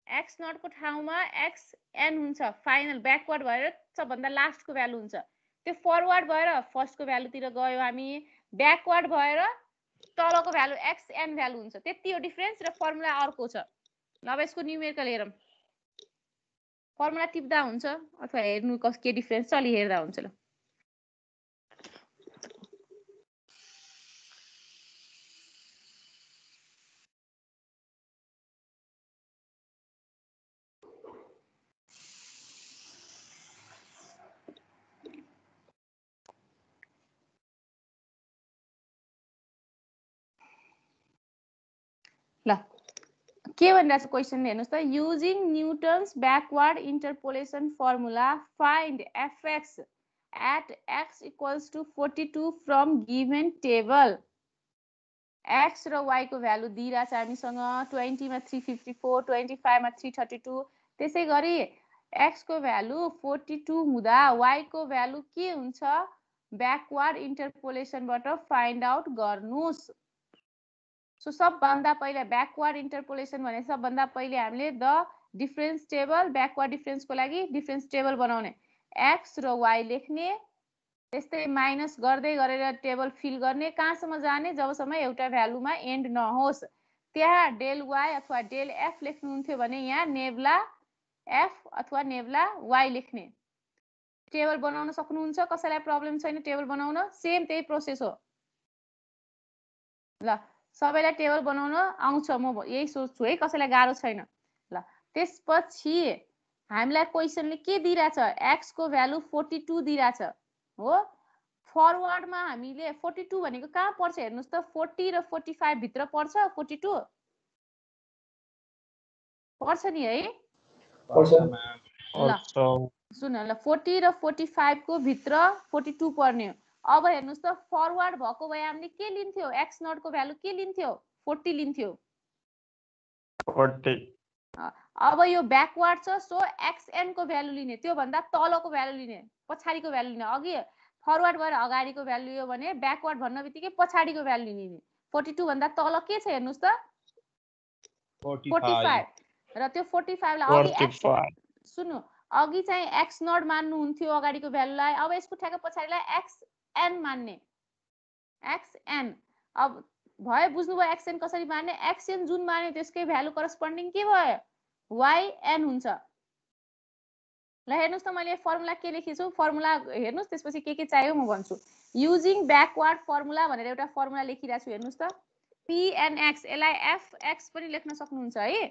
x0 को ठाउँमा xn हुन्छ फाइनल ब्याकवर्ड भएर सबभन्दा लास्ट को भ्यालु हुन्छ त्यो फरवर्ड भएर फर्स्ट को भ्यालु तिर गयो हामी ब्याकवर्ड भएर तलको भ्यालु xn भ्यालु हुन्छ त्यति हो डिफरेन्स र फर्मुला अर्को छ ल अब यसको न्यूमेरिकल हेरौं फर्मुला टिप्दा हुन्छ अथवा हेर्नु के डिफरेन्स छ अलि हेर्दा हुन्छ ल ल के भनिरहेछ क्वेशन हेर्नुस् त using Newton's backward interpolation formula find fx at x equals to 42 from given table x र y को भ्यालु दिइरा छ हामीसँग 20 मा 354 25 मा 332 त्यसै गरी x को भ्यालु 42 हुँदा y को भ्यालु के हुन्छ ब्याकवर्ड इन्टरपोलेसनबाट फाइन्ड आउट गर्नुस् सो सबभन्दा पहिले ब्याकवर्ड इन्टरपोलेसन भने सबभन्दा पहिले हामीले द डिफरेन्स टेबल ब्याकवर्ड डिफरेन्सको लागि डिफरेन्स टेबल बनाउने x र y लेख्ने त्यस्तै माइनस गर्दै गरेर टेबल फिल गर्ने कहाँसम्म जाने जबसम्म एउटा भ्यालुमा एन्ड नहोस् त्यहाँ डेल y अथवा डेल f लेख्नुहुन्थ्यो भने यहाँ नेब्ला f अथवा नेब्ला y लेख्ने टेबल बनाउन सक्नुहुन्छ कसैलाई प्रब्लम छैन टेबल बनाउन सेम त्यही प्रोसेस हो ल सबैलाई टेबल बनाउन आउँछ म यही सोच्छु है कसैलाई गाह्रो छैन ल त्यसपछि हामीलाई क्वेशनले के दिइराछ x को भ्यालु 42 दिइराछ हो फरवर्डमा हामीले 42 भनेको कहाँ पर्छ हेर्नुस् त 40 र 45 भित्र पर्छ 42 पर्छ नि है पर्छ ल सुन ल 40 र 45 को भित्र 42 पर्ने अब हेर्नुस् त फरवर्ड भएको भए हामीले के लिन्थ्यो x नट को भ्यालु के लिन्थ्यो 40 लिन्थ्यो 40 अब यो ब्याकवर्ड छ सो xn को भ्यालु लिने त्यो भन्दा तलको भ्यालु लिने पछाडीको भ्यालु लिने अघि फरवर्ड भएर अगाडिको भ्यालु लियो भने ब्याकवर्ड भन्नबित्तिकै पछाडीको भ्यालु लिने 42 भन्दा तल के छ हेर्नुस् त 45 र त्यो 45 लाई अघि सुन्नु अघि चाहिँ x नट मान्नु हुन्थ्यो अगाडिको भ्यालुलाई अब यसको ठ्याक्क पछाडीलाई xn मान्ने xn अब भयो बुझ्नुभयो xn कसरी मान्ने xn जुन मान्यो त्यसकै भ्यालु करस्पोन्डिङ के भयो yn हुन्छ ल हेर्नुस् त मैले फर्मुला के लेखेछु फर्मुला हेर्नुस् त्यसपछि के चाहियो म भन्छु युजिङ ब्याकवर्ड फर्मुला भनेर एउटा फर्मुला लेखिरहेछु हेर्नुस् त pnx यसलाई fx पनि लेख्न सक्नुहुन्छ है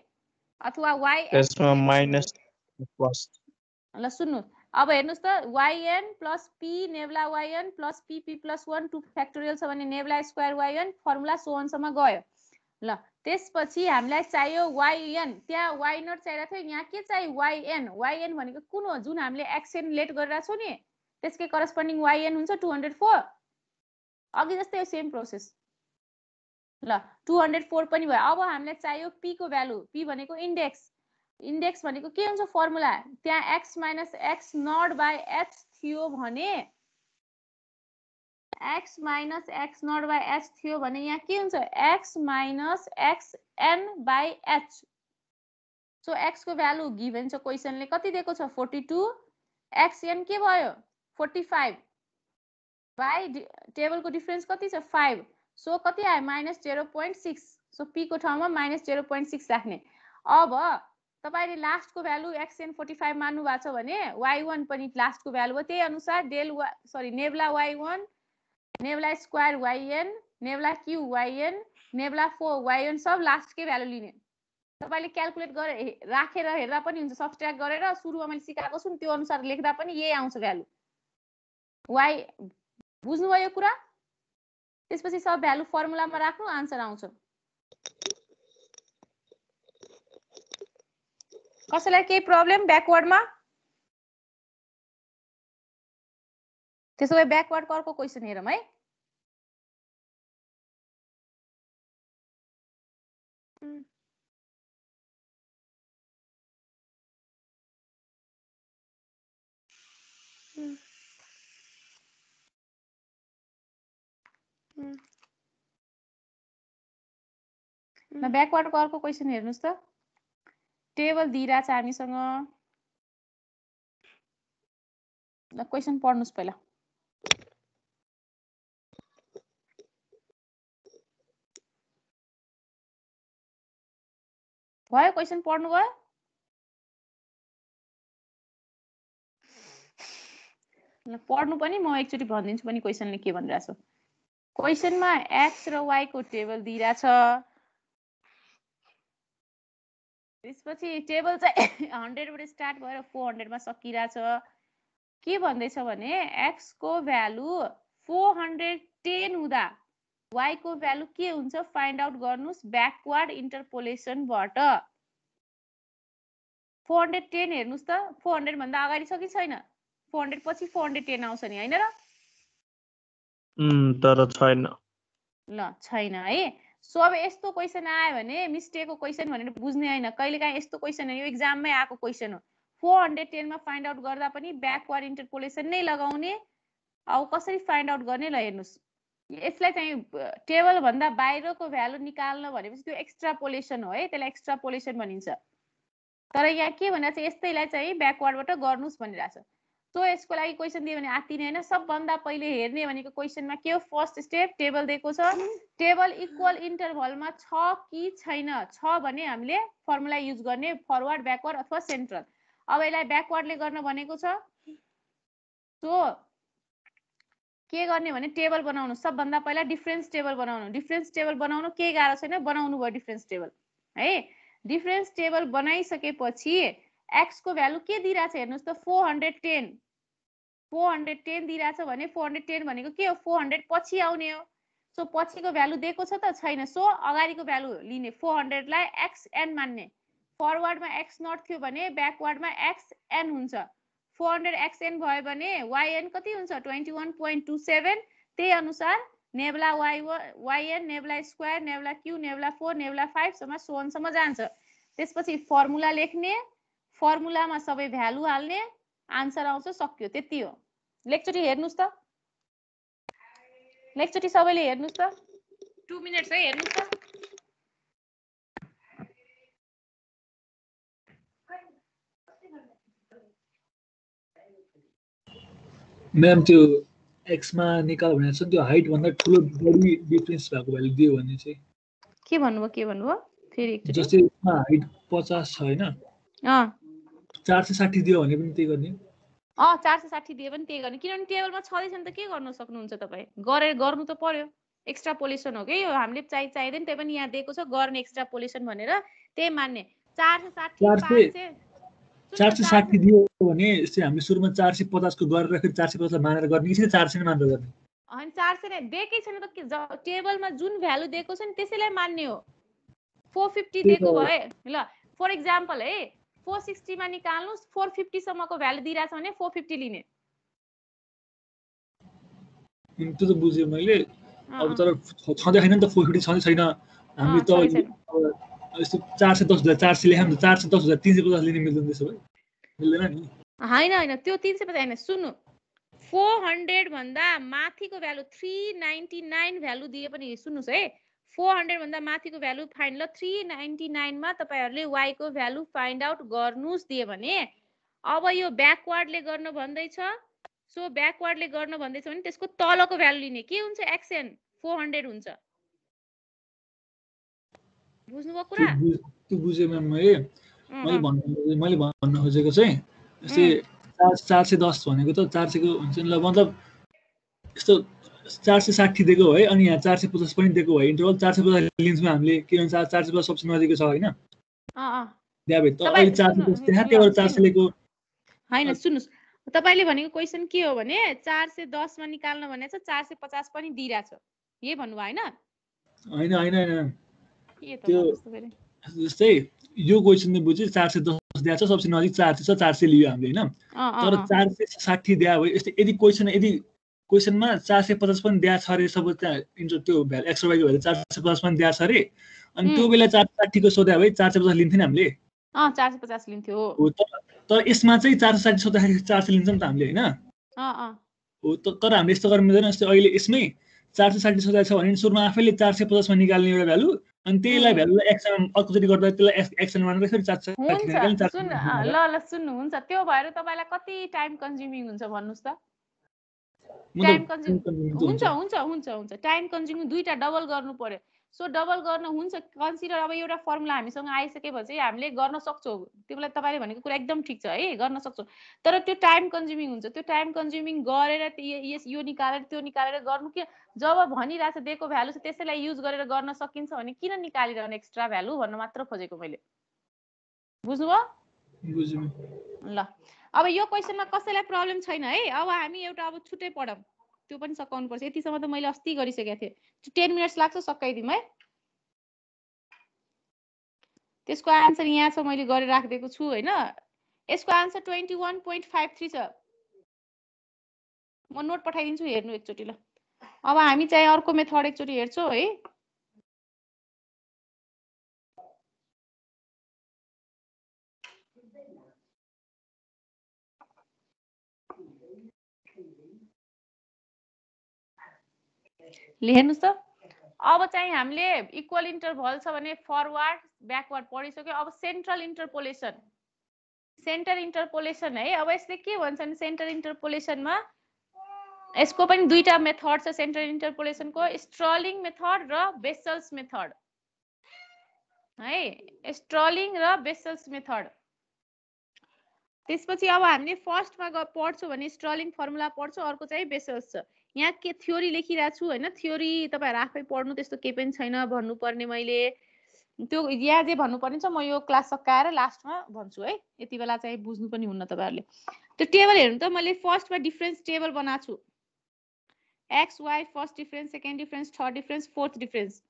अथवा y यसमा माइनस प्लस ल सुन्नु अब हेर्नुस् त yn plus p nabla yn plus pp plus 1 2 factorial छ भने nabla square yn formula so on सम्म गयो ल त्यसपछि हामीलाई चाहियो yn त्यहाँ y नट चाहिएको थियो यहाँ के चाहियो yn भनेको कुन हो जुन हामीले xn लेट गरिरहेको छौं नि त्यसकै करस्पोन्डिङ yn हुन्छ 204 अघि जस्तै सेम प्रोसेस ल 204 पनि भयो अब हामीलाई चाहियो p को भ्यालु p भनेको इन्डेक्स भनेको के हुन्छ फर्मुला त्यहाँ x minus x naught by h थियो भने x minus x naught by h थियो भने यहाँ के हुन्छ x minus xn by h so x को भ्यालु गिभन छ क्वेशनले कति दिएको छ 42 xn के भयो 45 बाइ टेबलको डिफरेन्स कति छ 5 सो कति आयो माइनस 0.6 सो p को ठाउँमा माइनस 0.6 राख्ने अब तपाईले लास्ट को भ्यालु xn 45 मान्नु भएको छ भने y1 पनि लास्ट को भ्यालु हो त्यही अनुसार nabla y1 nabla square yn nabla q yn nabla 4 yn सब लास्ट के भ्यालु लिने तपाईले क्याल्कुलेट गरे राखेर हेर्दा पनि हुन्छ सबट्र्याक्ट गरेर सुरुमा मैले सिकाएको छु त्यो अनुसार लेख्दा पनि यही आउँछ भ्यालु y बुझ्नुभयो कुरा त्यसपछि सब भ्यालु फर्मुलामा राख्नु आन्सर आउँछ कसैलाई केही प्रब्लम ब्याकवर्डमा त्यसो भए ब्याकवर्ड अर्को क्वेशन हेरौँ है ल ब्याकवर्डको अर्को क्वेशन हेर्नुस् त टेबल दिइरा छ हामीसँग ल क्वेशन पढ्नुस् पहिला भयो क्वेशन पढ्नु भयो ल पढ्नु पनि म एकचोटी भनिदिन्छु पनि क्वेशनले के भनिरहेछ क्वेशनमा x र y को टेबल दिइरा छ त्यसपछि टेबल चाहिँ 100 बाट स्टार्ट भएर 400 मा सकिरा छ के भन्दैछ भने x को भ्यालु 410 हुँदा y को भ्यालु के हुन्छ फाइन्ड आउट गर्नुस् ब्याकवर्ड इन्टरपोलेसन बाट 410 हेर्नुस् त 400 भन्दा अगाडि छ कि छैन 400 पछि 410 आउँछ नि हैन र तर छैन ल छैन है सो अब यस्तो क्वेसन आयो भने मिस्टेकको क्वेसन भनेर बुझ्ने हैन, कहिलेकाहीँ यस्तो क्वेसन यो एक्जाममै आएको क्वेसन हो। 410 मा फाइन्ड आउट गर्दा पनि ब्याकवर्ड इन्टरपोलेसन नै लगाउने। अब कसरी फाइन्ड आउट गर्ने ल हेर्नुस्, यसलाई चाहिँ टेबल भन्दा बाहिरको भ्यालु निकाल्न भनेपछि त्यो एक्स्ट्रापोलेसन हो है, त्यसलाई एक्स्ट्रापोलेसन भनिन्छ। तर यहाँ के भनेको छ, यस्तैलाई चाहिँ ब्याकवर्डबाट गर्नुस् भनिरहेछ। सो यसको लागि क्वेसन दियो भने आत्तिने हैन, सबभन्दा पहिले हेर्ने भनेको क्वेसनमा के हो, फर्स्ट स्टेप टेबल दिएको छ, टेबल इक्वल इन्टरभलमा छ कि छैन, छ भने हामीले फर्मुला युज गर्ने फरवर्ड ब्याकवर्ड अथवा सेन्ट्रल। अब यसलाई ब्याकवर्डले गर्न भनेको छ। सो के गर्ने भने टेबल बनाउनु, सबभन्दा पहिला डिफरेन्स टेबल बनाउनु। डिफरेन्स टेबल बनाउनु के गाह्रो छैन, बनाउनु भयो डिफरेन्स टेबल है। डिफरेन्स टेबल बनाइसकेपछि x को भ्यालु के दिइराछ हेर्नुस् त, 410 दिइराछ भने 410 भनेको के हो, 400 पछि आउने हो। सो पछिको भ्यालु दिएको छ त छैन, सो अगाडिको भ्यालु लिने, 400 लाई xn मान्ने। फरवर्डमा x0 थियो भने ब्याकवर्डमा xn हुन्छ। 400 xn भयो भने yn कति हुन्छ, 21.27। त्यही अनुसार nebula yn, nebula square, nebula q, nebula 4, nebula 5 सम्म सोनसम्म जान्छ। त्यसपछि फर्मुला लेख्ने, फर्मुलामा सबै भ्यालु हाल्ने, आन्सर आउँछ, सक्यो, त्यति हो। लेकचोटी हेर्नुस् त, लेकचोटी सबैले हेर्नुस् त, 2 मिनेट्स है, हेर्नुस् त। म्याम त्यो एक्समा निकाल भनेको छ त्यो हाइट भन्दा ठुलो बडी डिफरेन्स भएको भ्यालु दियो भने चाहिँ के भन्नुभयो फेरि एकचोटी। जस्तै यसमा हाइट 50 छ हैन, 460 दियो भने पनि त्यही गर्ने। 460 दियो पनि त्यही गर्ने, किनभने टेबलमा छँदैछ नि त के गर्न सक्नुहुन्छ तपाईँ, गर्नु त पर्यो। एक्स्ट्रापोलेसन हो कि यो, हामीले चाहिँदैन, त्यही पनि यहाँ दिएको छ गर्ने एक्स्ट्रापोलेसन भनेर, त्यही मान्ने। 460 दियो भने चाहिँ हामीले सुरुमा 450 को गरेर फेरि 450 मानेर गर्ने कि 400 नै मानेर गर्ने? हैन, 400 नै दिएकै छैन त, टेबलमा जुन भ्यालु दिएको छ नि त्यसैलाई मान्ने हो। 450 दिएको भए ल, फर एक्जाम्पल है, 460 मा निकाल्नुस्, 450 सम्मको भ्यालु दिइराछ भने 450 लिने। त्यो त बुझे मैले। अब तर छँदै छैन नि त, 450 छँदै छैन, हामी त यस्तो 410 हजार 400 लेख्यौँ, 410 हजार 350 लिने मिल्दैन, त्यसो भए मिल्दैन नि। हैन त्यो 350 हैन, सुन्नु, 400 भन्दा माथिको भ्यालु 399 भ्यालु दिए पनि, सुन्नुस् है, 400 भन्दा माथिको भ्यालु फाइन्ड ल, 399 मा तपाईहरुले y को भ्यालु फाइन्ड आउट गर्नुस् दिए भने, अब यो ब्याकवर्डले गर्न भन्दैछ। सो ब्याकवर्डले गर्न भन्दैछ भने त्यसको तलको भ्यालु लिने, के हुन्छ, xn 400 हुन्छ। बुझ्नुभयो कुरा? त्यो बुझे म्याम मैले भन्न खोजेको चाहिँ यस्तै 410 भनेको त 400 को हुन्छ नि ल, मतलब यस्तो 460 दिएको है, अनि यहाँ 450 पनि दिएको भए इन्टरभल 450 लिन्छौँ हामीले, के भन्छ 450 सबसे नजिकै छ हैन। त्यहाँ भए त अहिले 450 त्यहाँ त्यहाँबाट 400 लिएको हैन। सुन्नुस्, तपाईले भनेको क्वेशन के हो भने 410 मा निकाल्न भनेछ, 450 पनि दिइराछ, यही भन्नुभयो हैन? हैन त्यो जस्तै यो क्वेसन चाहिँ बुझ्यो, 410 दिएको छ, सबसे नजिक 400 छ, 400 लियो हामीले हैन। तर 460 दिया भयो, यस्तै यदि क्वेसनमा 450 पनि दिया छ रे, सब त्यहाँ त्यो भ्यालु एक्स्ट्रा भ्यालु भएर 450 पनि दिया छ रे, अनि त्यो बेला 460 को सोध्या भए 450 लिन्थ्यो नि हामीले। 450 लिन्थ्यो हो। तर यसमा चाहिँ 460 सोध्दाखेरि 400 लिन्छौँ त हामीले हैन। हो, तर हामीले यस्तो गर्न मिल्दैन। जस्तै अहिले यसमै 460 सोधेको छ भने सुरुमा आफैले 450 मा निकाल्ने एउटा भ्यालु, अनि त्यसलाई भ्यालुलाई एक्समा अर्कोचोटि गर्दा त्यसलाई एक्समा मानेर फेरि 460 निकाल्ने। ल सुन्नु, हुन्छ, त्यो भएर तपाईलाई कति टाइम कन्ज्युमिङ हुन्छ भन्नुस् त? टाइम कन्ज्युमिङ हुन्छ, टाइम कन्ज्युमिङ दुईटा डबल गर्नु पर्यो। सो डबल गर्न हुन्छ, कन्सिडर अब एउटा फर्मुला हामीसँग आइसकेपछि हामीले गर्न सक्छौँ, त्यसलाई तपाईले भनेको कुरा एकदम ठिक छ है, गर्न सक्छौँ। तर त्यो टाइम कन्ज्युमिङ हुन्छ, त्यो टाइम कन्ज्युमिङ गरेर यो निकालेर त्यो निकालेर गर्नु के, जब भनिरहेछ दिएको भ्यालु छ त्यसैलाई युज गरेर गर्न सकिन्छ भने किन निकालिरहने एक्स्ट्रा भ्यालु भन्न मात्र खोजेको मैले। बुझ्नुभयो? ल, अब यो क्वेसनमा कसैलाई प्रब्लम छैन है। अब हामी एउटा अब छुट्टै पढौँ, त्यो पनि सकाउनु पर्छ। यतिसम्म त मैले अस्ति गरिसकेको थिएँ, 10 मिनट्स लाग्छ, सकाइदिउँ है। त्यसको आन्सर यहाँ छ, मैले गरेर राखिदिएको छु हैन। यसको आन्सर 21.53 छ, म नोट पठाइदिन्छु, हेर्नु एकचोटि ल। अब हामी चाहिँ अर्को मेथड एकचोटि हेर्छौँ है। हेर्नुस् त अब चाहिँ हामीले इक्वल इन्टरभल छ भने फरवर्ड ब्याकवर्ड पढिसक्यो। अब सेन्ट्रल इन्टरपोलेसन है। अब यसले के भन्छ भने सेन्ट्रल इन्टरपोलेसनमा यसको पनि दुईटा मेथड छ सेन्ट्रल इन्टरपोलेसनको, स्ट्रलिङ मेथड र बेसल्स मेथड है। स्ट्रलिङ र बेसल्स मेथड। त्यसपछि अब हामीले फर्स्टमा पढ्छौँ भने स्ट्रलिङ फर्मुला पढ्छौँ, अर्को चाहिँ बेसल्स छ। यहाँ के थ्योरी लेखिरहेको छु हैन, थ्योरी तपाईहरु आफै पढ्नु, त्यस्तो केही पनि छैन भन्नुपर्ने। मैले त्यो यहाँ जे भन्नुपर्ने छ म यो क्लास सकाएर लास्टमा भन्छु है, यति बेला चाहिँ बुझ्नु पनि हुन्न तपाईहरुले। त्यो टेबल हेर्नु त, मैले फर्स्टमा डिफरेन्स टेबल बनाएको छु। X Y first difference, second difference, third difference, fourth difference.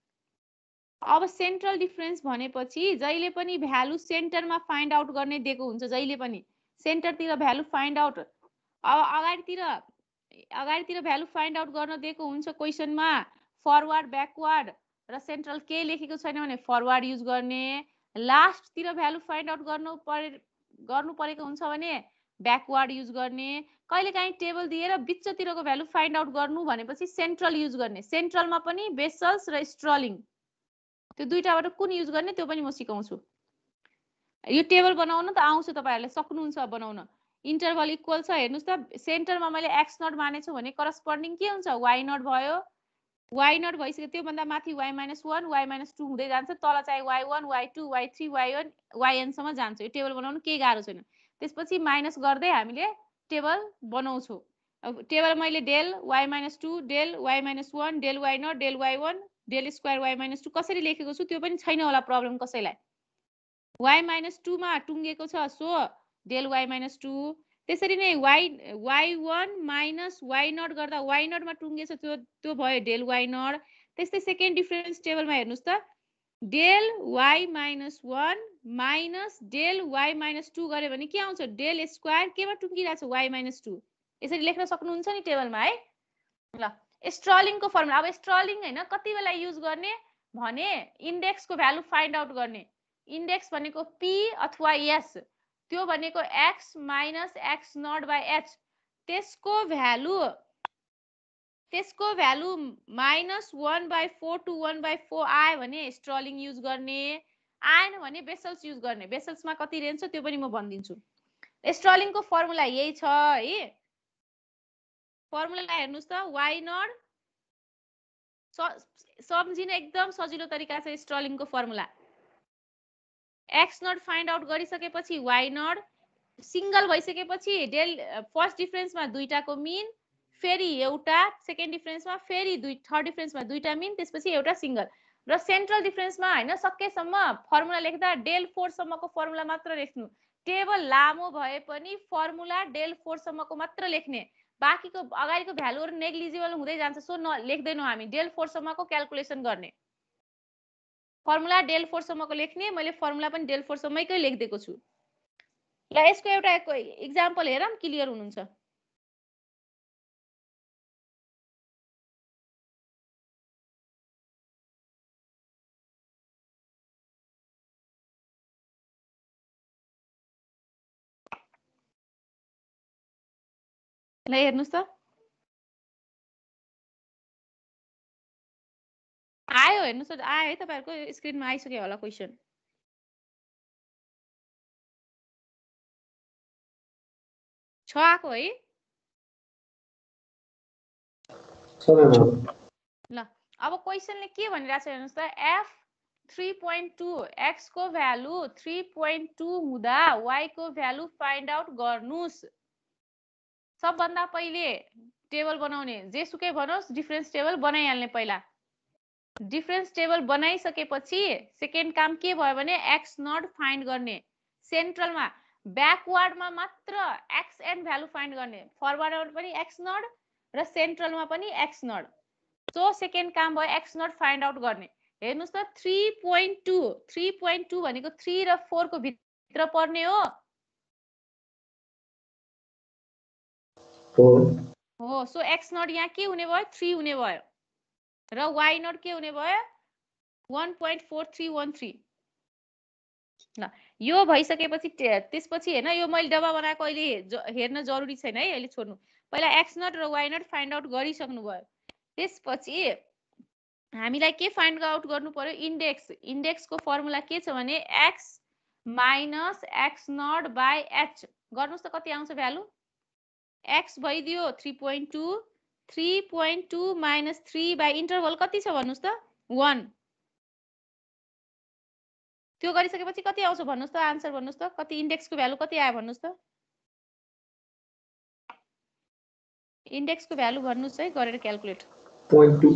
अब सेन्ट्रल डिफरेन्स भनेपछि जहिले पनि भ्यालु सेन्टरमा फाइन्ड आउट गर्ने दिएको हुन्छ, जहिले पनि सेन्टरतिर भ्यालु फाइन्ड आउट। अब अगाडितिर भ्यालु फाइन्ड आउट गर्न दिएको हुन्छ क्वेशनमा, फरवर्ड ब्याकवर्ड र सेन्ट्रल के लेखेको छैन भने फरवर्ड युज गर्ने। लास्टतिर भ्यालु फाइन्ड आउट गर्नु परेको हुन्छ भने ब्याकवर्ड युज गर्ने। कहिलेकाहीँ टेबल दिएर बिचतिरको भ्यालु फाइन्ड आउट गर्नु भनेपछि सेन्ट्रल युज गर्ने। सेन्ट्रलमा पनि बेसल्स र स्ट्रलिङ, त्यो दुईटाबाट कुन युज गर्ने त्यो पनि म सिकाउँछु। यो टेबल बनाउन त आउँछ, तपाईहरुले सक्नुहुन्छ बनाउन। इन्टरभल इक्वल छ हेर्नुस् त, सेन्टरमा मैले x नट मानेछु भने करस्पोन्डिङ के हुन्छ y नट भयो। y नट भइसक्यो, त्यो भन्दा माथि y - 1 y - 2 हुँदै जान्छ, तल चाहिँ y1 y2 y3 yn सम्म जान्छ। यो टेबल बनाउन केही गाह्रो छैन। त्यसपछि माइनस गर्दै हामीले टेबल बनाउँछौँ। अब टेबल मैले del y - 2 del y - 1 del y not del y1 del square y - 2 कसरी लेखेको छु त्यो पनि छैन होला प्रब्लम कसैलाई। y - 2 मा टुङ्गेको छ, सो डेल y - 2। त्यसरी नै y1 माइनस y नट गर्दा y नट मा टुङ्गेछ, त्यो भयो डेल y नट। त्यस्तै सेकेन्ड डिफरेन्स टेबलमा हेर्नुस् त, del y - 1 minus del y - 2 गरे भने के आउँछ, डेल स्क्वायर केमा टुङ्गिरहेछ y - 2। यसरी लेख्न सक्नुहुन्छ नि टेबलमा है। ल स्ट्रलिङको फर्मुला, अब स्ट्रलिङ हैन कति बेला युज गर्ने भने इन्डेक्सको भ्यालु फाइन्ड आउट गर्ने। इन्डेक्स भनेको p अथवा s, त्यो भनेको x minus x naught by h। त्यसको भ्यालु -1/4 to 1/4 आयो भने स्ट्रलिङ युज गर्ने, आएन भने बेसल्स युज गर्ने। बेसल्समा कति रेन्ज छ त्यो पनि म भनिदिन्छु। स्ट्रलिङको फर्मुला यही छ है। फर्मुला हेर्नुस् त, y नट सम्झिन एकदम सजिलो तरिका छ स्ट्रलिङको फर्मुला। x नट फाइन्ड आउट गरिसकेपछि y नट सिंगल भइसकेपछि डेल फर्स्ट डिफरेन्समा दुईटाको मिन, फेरि एउटा सेकेन्ड डिफरेन्समा, फेरि थर्ड डिफरेन्समा दुईटा मिन, त्यसपछि एउटा सिंगल। र सेन्ट्रल डिफरेन्समा हैन सकेसम्म फर्मुला लेख्दा डेल 4 सम्मको फर्मुला मात्र लेख्नु। टेबल लामो भए पनि फर्मुला डेल 4 सम्मको मात्र लेख्ने, बाकीको अगाडिको भ्यालुहरु नेग्लिजिबल हुँदै जान्छ, सो लेख्दैनौ हामी। डेल 4 सम्मको क्याल्कुलेसन गर्ने, फर्मुला डेल 4 सम्मको लेख्ने। मैले फर्मुला पनि डेल 4 सम्मकै लेखिदिएको छु। ल यसको एउटा एक्जाम्पल हेरौँ, क्लियर हुनुहुन्छ। ल हेर्नुस् त, आयो हेर्नुस् त, आयो है तपाईहरुको स्क्रिनमा आइसक्यो होला क्वेशन। छ आको है। ल अब क्वेशनले के भनिरहेछ हेर्नुस् त, f 3.2 x को भ्यालु 3.2 हुँदा y को भ्यालु फाइन्ड आउट गर्नुस्। सबभन्दा पहिले टेबल बनाउने, जेसुकै भनोस् डिफरेन्स टेबल बनाइहाल्ने। पहिला डिफरेन्स टेबल बनाइसकेपछि सेकेन्ड काम के भयो भने x नट फाइन्ड गर्ने। सेन्ट्रलमा, ब्याकवर्डमा मात्र x एन भ्यालु फाइन्ड गर्ने, फरवर्डमा पनि x नट र सेन्ट्रलमा पनि x नट। सो सेकेन्ड काम भयो x नट फाइन्ड आउट गर्ने। हेर्नुस् त 3.2 भनेको 3 र 4 को भित्र पर्ने हो। हो, सो x नट यहाँ के हुने भयो, 3 हुने भयो, र y नट के हुने भयो 1.4313। ल यो भइसकेपछि त्यसपछि हैन, यो मैले डब्बा बनाएको अहिले हेर्न जरुरी छैन है, अहिले छोड्नु। पहिला x नट र y नट फाइन्ड आउट गरिसक्नु भयो। त्यसपछि हामीलाई के फाइन्ड आउट गर्नु पर्यो इन्डेक्स इन्डेक्सको फर्मुला के छ भने x minus x naught by h गर्नुस् त कति आउँछ भ्यालु x भइदियो 3.2 3.2 माइनस 3 बाई इन्टरभल कति छ भन्नुस् त 1 त्यो गरिसकेपछि कति आउँछ भन्नुस् त आन्सर भन्नुस् त कति इन्डेक्सको भ्यालु कति आयो भन्नुस् त इन्डेक्सको भ्यालु भन्नुस् है गरेर क्याल्कुलेट 0.2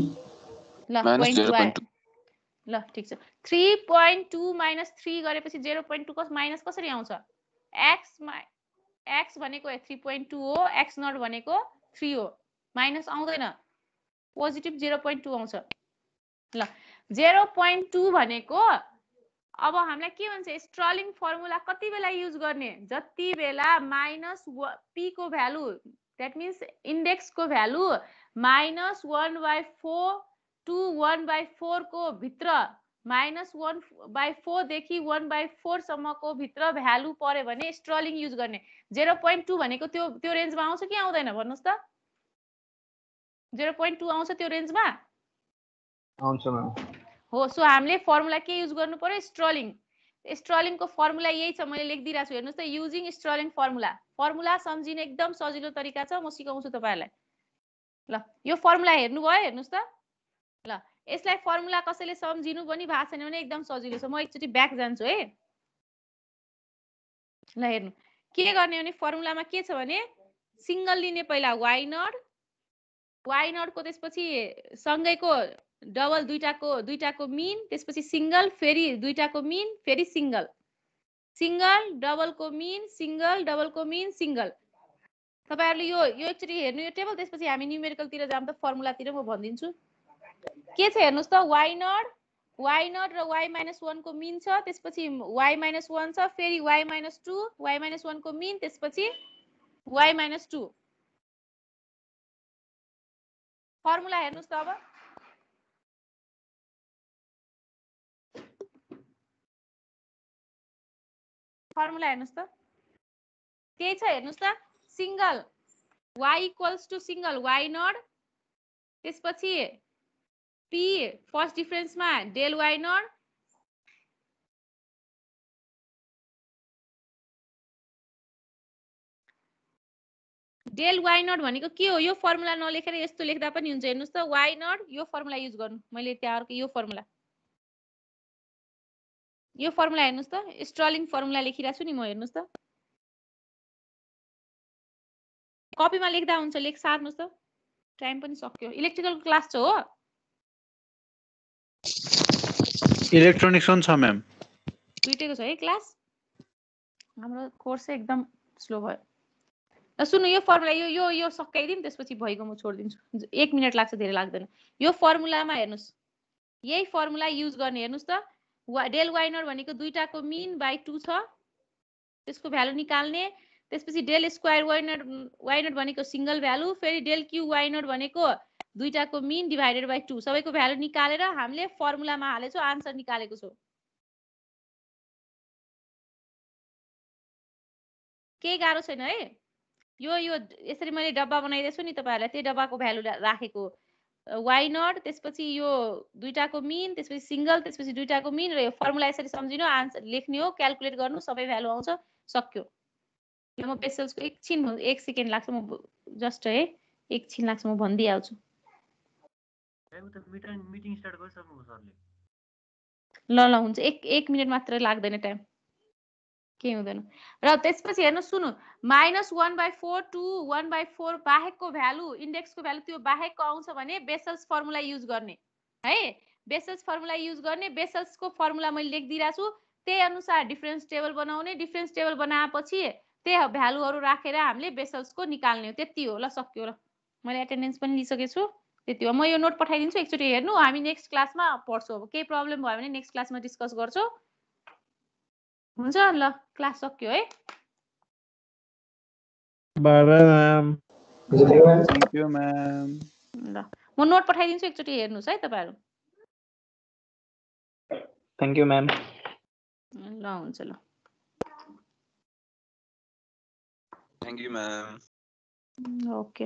ल 0.2 आयो ल ठीक छ 3.2 माइनस 3 गरेपछि 0.2 को माइनस कसरी आउँछ x भनेको 3.2 हो x नट भनेको 3 हो माइनस आउँदैन पोजिटिभ 0.2 आउँछ ल 0.2 भनेको अब हामीलाई के भन्छ स्ट्रलिङ फर्मुला कति बेला युज गर्ने जति बेला माइनस p को भ्यालु दैट मीन्स इंडेक्स को भ्यालु -1/4 to 1/4 को भित्र -1/4 देखि 1/4 सम्म को भित्र भ्यालु पर्यो भने स्ट्रलिङ युज गर्ने 0.2 भनेको त्यो रेन्जमा आउँछ कि आउँदैन भन्नुस् त 0.2 आउँछ त्यो रेन्जमा आउँछ म्याम हो सो हामीले फर्मुला के युज गर्नु पर्यो स्ट्रलिङ को फर्मुला यही छ मैले लेखिदिइराछु हेर्नुस् त युजिङ स्ट्रलिङ फर्मुला सम्झिने एकदम सजिलो तरिका छ म सिकाउँछु तपाईहरुलाई ल यो फर्मुला हेर्नु भयो हेर्नुस् त ल यसलाई फर्मुला कसैले सम्झिनु पनि भएको छैन भने एकदम सजिलो छ म एकचोटी ब्याक जान्छु है ल हेर्नु के गर्ने भने फर्मुलामा के छ भने सिंगल लिने पहिला y नट को त्यसपछि सँगैको डबल दुईटाको मिन त्यसपछि सिंगल फेरि दुईटाको मिन फेरि सिंगल डबल को मिन सिंगल डबल को मिन सिंगल तपाईहरुले यो एकचोटी हेर्नु यो टेबल त्यसपछि हामी न्यूमेरिकल तिर जाम त फर्मुला तिर म भनिदिन्छु के छ हेर्नुस् त y नट र y-1 को मिन छ त्यसपछि y-1 छ फेरि y-2 y-1 को मिन त्यसपछि y-2 फर्मुला हेर्नुस् त अब फर्मुला हेर्नुस् त के छ हेर्नुस् त single y equals to single y nought त्यसपछि p फर्स्ट डिफरेन्समा del y not del y nought भनेको के हो यो फर्मुला नलेखेर यस्तो लेख्दा पनि हुन्छ हेर्नुस् त y नट यो फर्मुला युज गर्नु मैले त्यहाँको यो फर्मुला हेर्नुस् त स्ट्रलिङ फर्मुला लेखिराछु नि म हेर्नुस् त कपीमा लेख्दा हुन्छ लेख सार्नुस् त टाइम पनि सक्यो इलेक्ट्रिकल क्लास छ हो इलेक्ट्रोनिक्स पनि छ म्याम दुईटैको छ है क्लास हाम्रो कोर्स एकदम स्लो भयो ल सुन्नु यो फर्मुला यो सकाइदिम त्यसपछि भइगयो म छोड्दिन्छु 1 मिनेट लाग्छ धेरै लाग्दैन यो फर्मुलामा हेर्नुस् यही फर्मुला युज गर्ने हेर्नुस् त डेल y नट भनेको दुईटाको मिन बाइ 2 छ त्यसको भ्यालु निकाल्ने त्यसपछि डेल स्क्वायर y नट भनेको सिंगल भ्यालु फेरि डेल क्यू y नट भनेको दुईटाको मिन डिभाइडेड बाइ 2 सबैको भ्यालु निकालेर हामीले फर्मुलामा हालेछौ आन्सर निकालेको छौ के गाह्रो छैन है यो यसरी मैले डब्बा बनाइदिएछु नि तपाईहरुलाई त्यो डब्बाको भ्यालु राखेको y नट त्यसपछि यो दुईटाको मिन त्यसपछि सिंगल त्यसपछि दुईटाको मिन र यो फर्मुला यसरी सम्झिनु आन्सर लेख्ने हो क्याल्कुलेट गर्नु सबै भ्यालु आउँछ सक्यो ल म बेसल्सको एकछिन 1 सेकेन्ड लाग्छ म जस्ट है एकछिन लाग्छ म भन्दै आउँछु मिटिङ स्टार्ट गरिसक्नु सरले ल हुन्छ 1 मिनेट मात्र लाग्दैन टाइम के हुँदैन र त्यसपछि हेर्नु सुन्नु -1/4 टु 1/4 बाहेकको भ्यालु इन्डेक्सको भ्यालु त्यो बाहेकको आउँछ भने बेसल्स फर्मुला युज गर्ने है बेसल्स फर्मुला युज गर्ने बेसल्सको फर्मुला मैले लेखिदिइराछु त्यही अनुसार डिफरेन्स टेबल बनाउने डिफरेन्स टेबल बनाएपछि त्यही भ्यालुहरु राखेर हामीले बेसल्सको निकाल्ने हो त्यति हो ल सक्यो र मैले अटेन्डेन्स पनि लिइसकेको छु त्यति हो म यो नोट पठाइदिन्छु एकचोटी हेर्नु हामी नेक्स्ट क्लासमा पढ्छौं अब केही प्रब्लम भयो भने नेक्स्ट क्लासमा डिस्कस गर्छौं हुन्छ ल क्लास सक्यो है bye bye ma'am thank you ma'am ल म नोट पठाइदिन्छु एकचोटी हेर्नुस् है तपाईहरु थ्यांक यू म्याम ल हुन्छ ल थ्यांक यू म्याम ओके